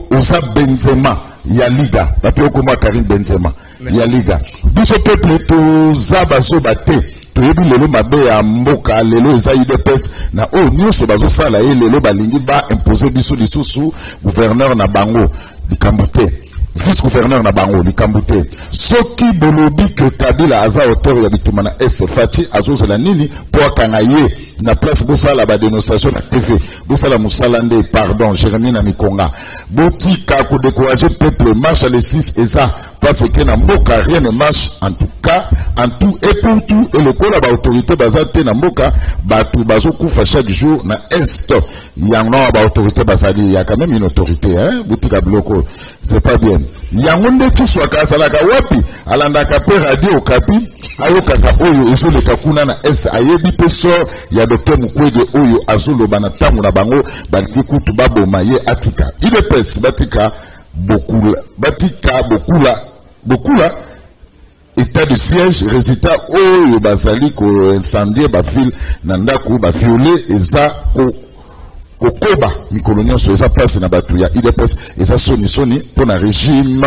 osa Benzema ya liga papio comme Karim Benzema ya liga biso peuple to zabazo bate to yebi lelo mabe ya mboka lelo eza IDPS na o nyonso bazo sala e lelo balingi ba imposer biso lisusu gouverneur na bango likambote vice-gouverneur na bango likambote soki bolobi que Kabila aza auteur ya bitumana est fati azozela nini po akanga ye na place bosala ba dénonciation na TV bosala musalande pardon Jérémie na Mikonga botika ko décourager peuple marche les 6 et ça parce que na mboka rien ne marche en tout cas en tout et pour tout et le kola ba autorité bazate na mboka batu bazokufa chaque jour na est yango ba autorité bazali ya quand même une autorité hein botika bloko c'est pas bien yango ndeti swaka salaka wapi alandaka pe radio kapi ayokaka oyo ezoleka kuna na es ayebi pe sort ya docteur Mukwege oyo azoloba na tango na bango balingi kutu baboma ye atika IDPS batika bokula état de siège résultat oyo bazali ko incendier ba ville na ndako ba violer eza kokoba mikolo nyonso eza place na batu ya IDPS eza soni pour na régime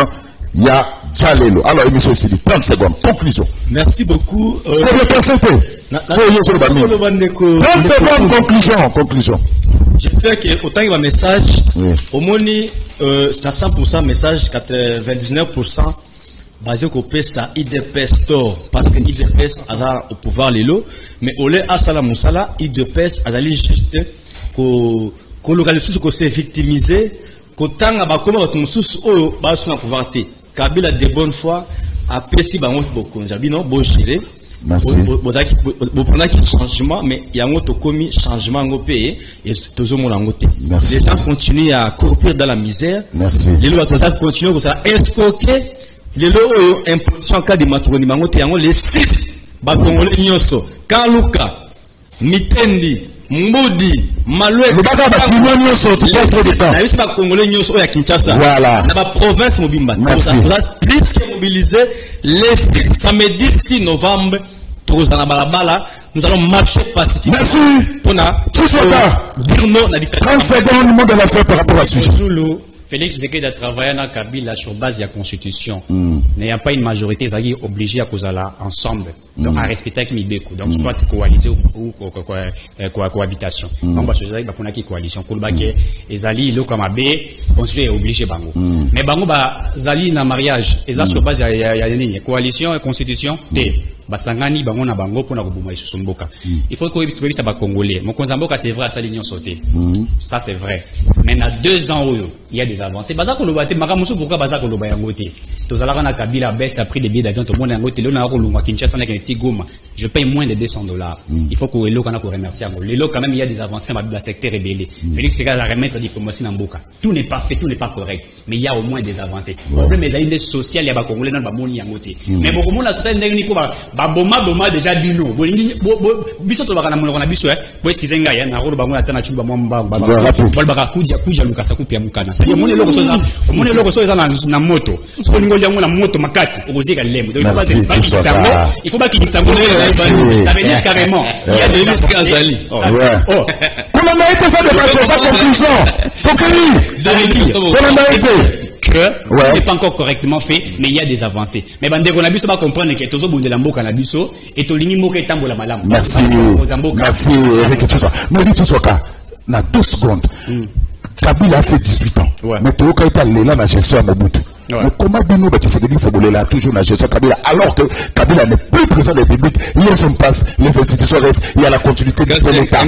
ya Jalelo. Alors, émission ici, 30 secondes. Conclusion. Merci beaucoup. 30 secondes, conclusion. J'espère que autant il y a un message, au moins, c'est à 100% message, 99%, basé au PESA, IDPS store, parce que IDPS a au pouvoir les lots, mais au lieu à Salam Moussala, IDPS a juste que localisation que c'est victimisé, qu'autant il y a un pouvoir. Kabila de bonne foi a précis bango beaucoup non bon gérer bon prendre qui changement mais il y a un autre commis changement au pays et toujours mon langote les gens continuent à courir dans la misère les lois continuent comme ça escroquer les lois imposition cas de matroni mangote yango les 6 bakongolais nyonso Kaluka Mitendi Mbudi, Maloué, le bagage patrimoine sont tout trop de temps. La Congolais nyonso ya Kinshasa. Voilà. Na ba province mobimba. Plus que mobiliser le samedi 6 novembre, nous allons marcher pacifiquement. Merci. Pour dire non à la dictature. 30 secondes, mot de la fin par rapport à ce sujet. Félix Tshisekedi a travaillé dans Kabila sur base de la constitution. N'ayant pas une majorité, ils sont obligés à causer ensemble. Donc, à respecter avec Mibeko. Donc, soit coalition ou cohabitation. Donc, parce que c'est une coalition. Koulbake, Ezali, le Kamabe, constitution est obligé, Bango. Mais Bango, Zali, na mariage, ils sont sur base de la coalition et constitution, basangani bango na bango pona kobuma isusu mboka. Il faut que tu ça ba congolais. Mon konzamboka c'est vrai ça l'union sauté. Ça c'est vrai. Mais na 2 ans il y a des avancées. Baza ko lobate makamusu pourquoi baza ko loba yango te. Tozalaka na Kabila baisse a pris des billets d'avion tout le monde yango te le na ko lungwa Kinshasa na Keneti Goma. Je paye moins de $200. Il faut que le kana ko remercier yango. Le quand même il y a des avancées dans le secteur rebelle. Félix Tshisekedi a remettre la diplomatie na mboka. Tout n'est pas fait, tout n'est pas correct, mais il y a au moins des avancées. Le problème est les social ya ba congolais na ba moni yango te. Mais beaucoup monde la société ndenge ni ko boma déjà bino bolingi biso to baka na monoko na biso po eskize ngai na rolo bango atana chuba mwamba baka kuja lukasa kupia mukana ça mone loko so na moto so lingo yango na moto makasi okozika lemo donc il faut pas qu'il s'en ça veut dire carrément il y a des risques azali comment on a été fait de conclusion que n'est pas encore correctement fait, mais il y a des avancées. Mais bande on a vu ça va comprendre que tous au de l'amboka na biso et to lingi moke tambola malamu. Merci. Merci Eric Tshisekedi. Mais dit tout cas na 12 secondes. Kabila a fait 18 ans. Mais tout cas est allé là na gestion à Mobutu. Mais comment Bino Tshisekedi s'est là toujours na gestion Kabila alors que Kabila n'est plus président de la République, les hommes passent, les institutions restent, il y a la continuité de l'État.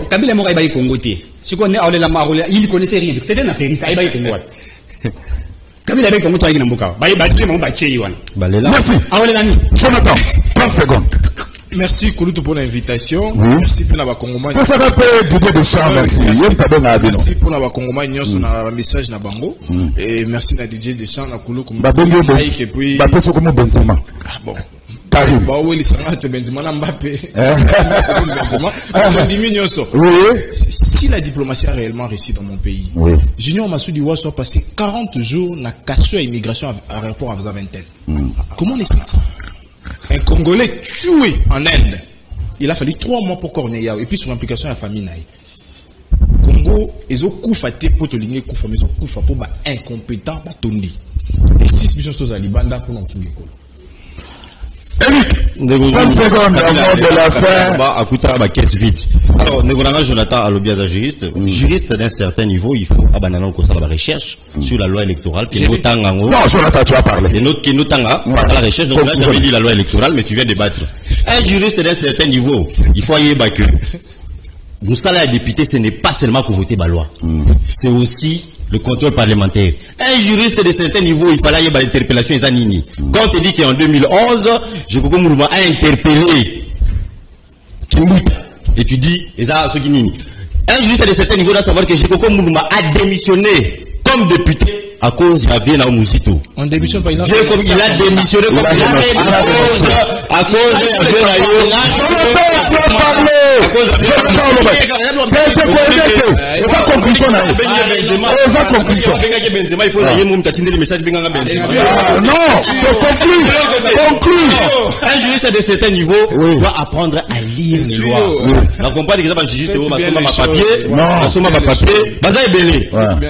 Kabila mo ba Congo té. Si on est allé la marola, il connaissait rien. C'était un affaire, ça y va y Congo. Kabila avec Congo toi qui n'amboka. Ba bâti mo ba tché yiwan. Merci. Awale nani. Jonathan, 30 secondes. Merci Kouloutou pour l'invitation. Merci pour la Congomani. Merci pour la Congomani. Merci pour le message na bango. Et merci na DJ Deschamps na Kouloutou. Et puis Benzema. Bon. Karim. Bah oui, Benzema Mbappé. Si la diplomatie a réellement réussi dans mon pays, Junior Massoudi Ouasso a passé 40 jours na caché à immigration à l'aéroport à Ventenne. Comment on explique ça? Un Congolais tué en Inde. Il a fallu 3 mois pour Corneille. Et puis sur l'implication de la famille. Congo, ils ont coupé pour te ligner, ils ont coupé pour incompétent, tondi. Et 6 missions sont à Libanda pour nous soumettre. Eric, 30 secondes avant de la fin. À Kouta, caisse vite. Alors, Negoranga Jonathan Alobiaza juriste. Juriste d'un certain niveau, il faut abandonner la recherche sur la loi électorale. Non, Jonathan, tu as parlé. Qui nous tanga la recherche. Donc là, j'avais dit la loi électorale, mais tu viens débattre. Un juriste d'un certain niveau, il faut y aller que vous savez, les députés, ce n'est pas seulement pour voter la loi. C'est aussi le contrôle parlementaire. Un juriste de certain niveau, il fallait y avoir interpellation et zanini. Quand on te dit qu'en 2011, je crois que a interpellé et tu dis, un juriste de certain niveau doit savoir que Jekoko Moulouma a démissionné comme député à cause de Javier Naomusito. On démissionne pas, il a démissionné comme à cause un juriste de certain niveau doit apprendre à lire les lois. On comprend que ça juste au papier,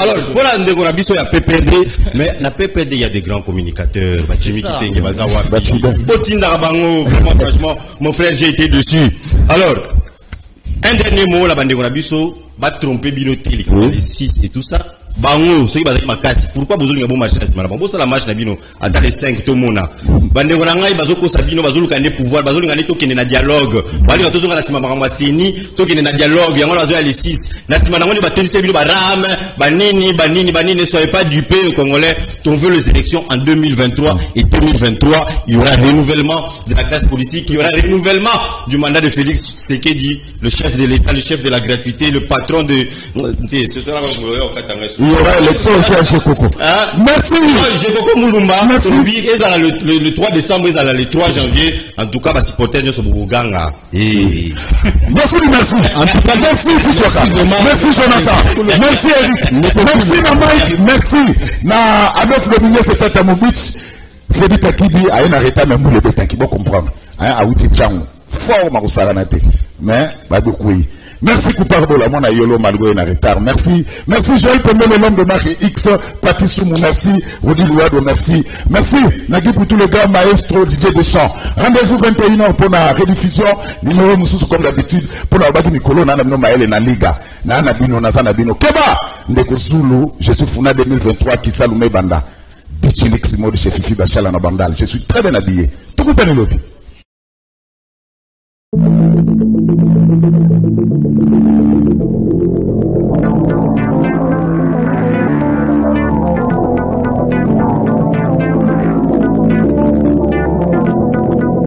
alors voilà ndeko na biso ya PPD, mais na PPD il y a des grands communicateurs, vraiment franchement mon frère j'ai été dessus. Alors un dernier mot la bande na biso va tromper Binoté les 6 et tout ça. Bango, ceux qui basent makasi. Pourquoi vous avez un bon match na bango ça la match na bino à dans les 5 to mona. Bande ngona ngai bazoko sabino bazolu kane pouvoir bazolu ngane to kene na dialogue. Bali ka tozonga na tima mama sini to kene na dialogue yango bazo ya les 6. Na tima nango ba tenise bino ba ram banini soyez pas dupés aux Congolais. On veut les élections en 2023 et 2023, il y aura renouvellement de la classe politique, il y aura renouvellement du mandat de Félix Tshisekedi, le chef de l'État, le chef de la gratuité, le patron de ce sera il y aura élection aussi à Jekoko. Merci. Jekoko Moulumba. Merci. Le 3 décembre, le 3 janvier. En tout cas, les supporters de Soboganga. Merci. En tout cas, merci Jonathan. Merci Eric. Merci Mike. Merci. Na Adolphe Lominier, c'était à Mobitch. Fedi Takibi a un arrêté même pour le bétaki, bon comprendre. A outi tchang, fort ma saranate. Mais, bah beaucoup. Merci Kouparbola, mon ayolo malgré un retard. Merci. Merci Joël Pemele, l'homme de marque X, Patissoumou, merci. Rodi Louado, merci. Merci. Nagui pour tous les gars, maestro, DJ Deschamps. Rendez-vous 21h pour la rediffusion. Numéro Moussous comme d'habitude. Pour la bagi Mikolo, Nana Bino Maël et Naliga. Nana Bino, Nazana Bino. Keba! Ndeko Zulu, je suis Funa 2023, qui Saloumé Banda. Bichilix Modi chez Fifi Bachala na Bandal. Je suis très bien habillé. Tout le monde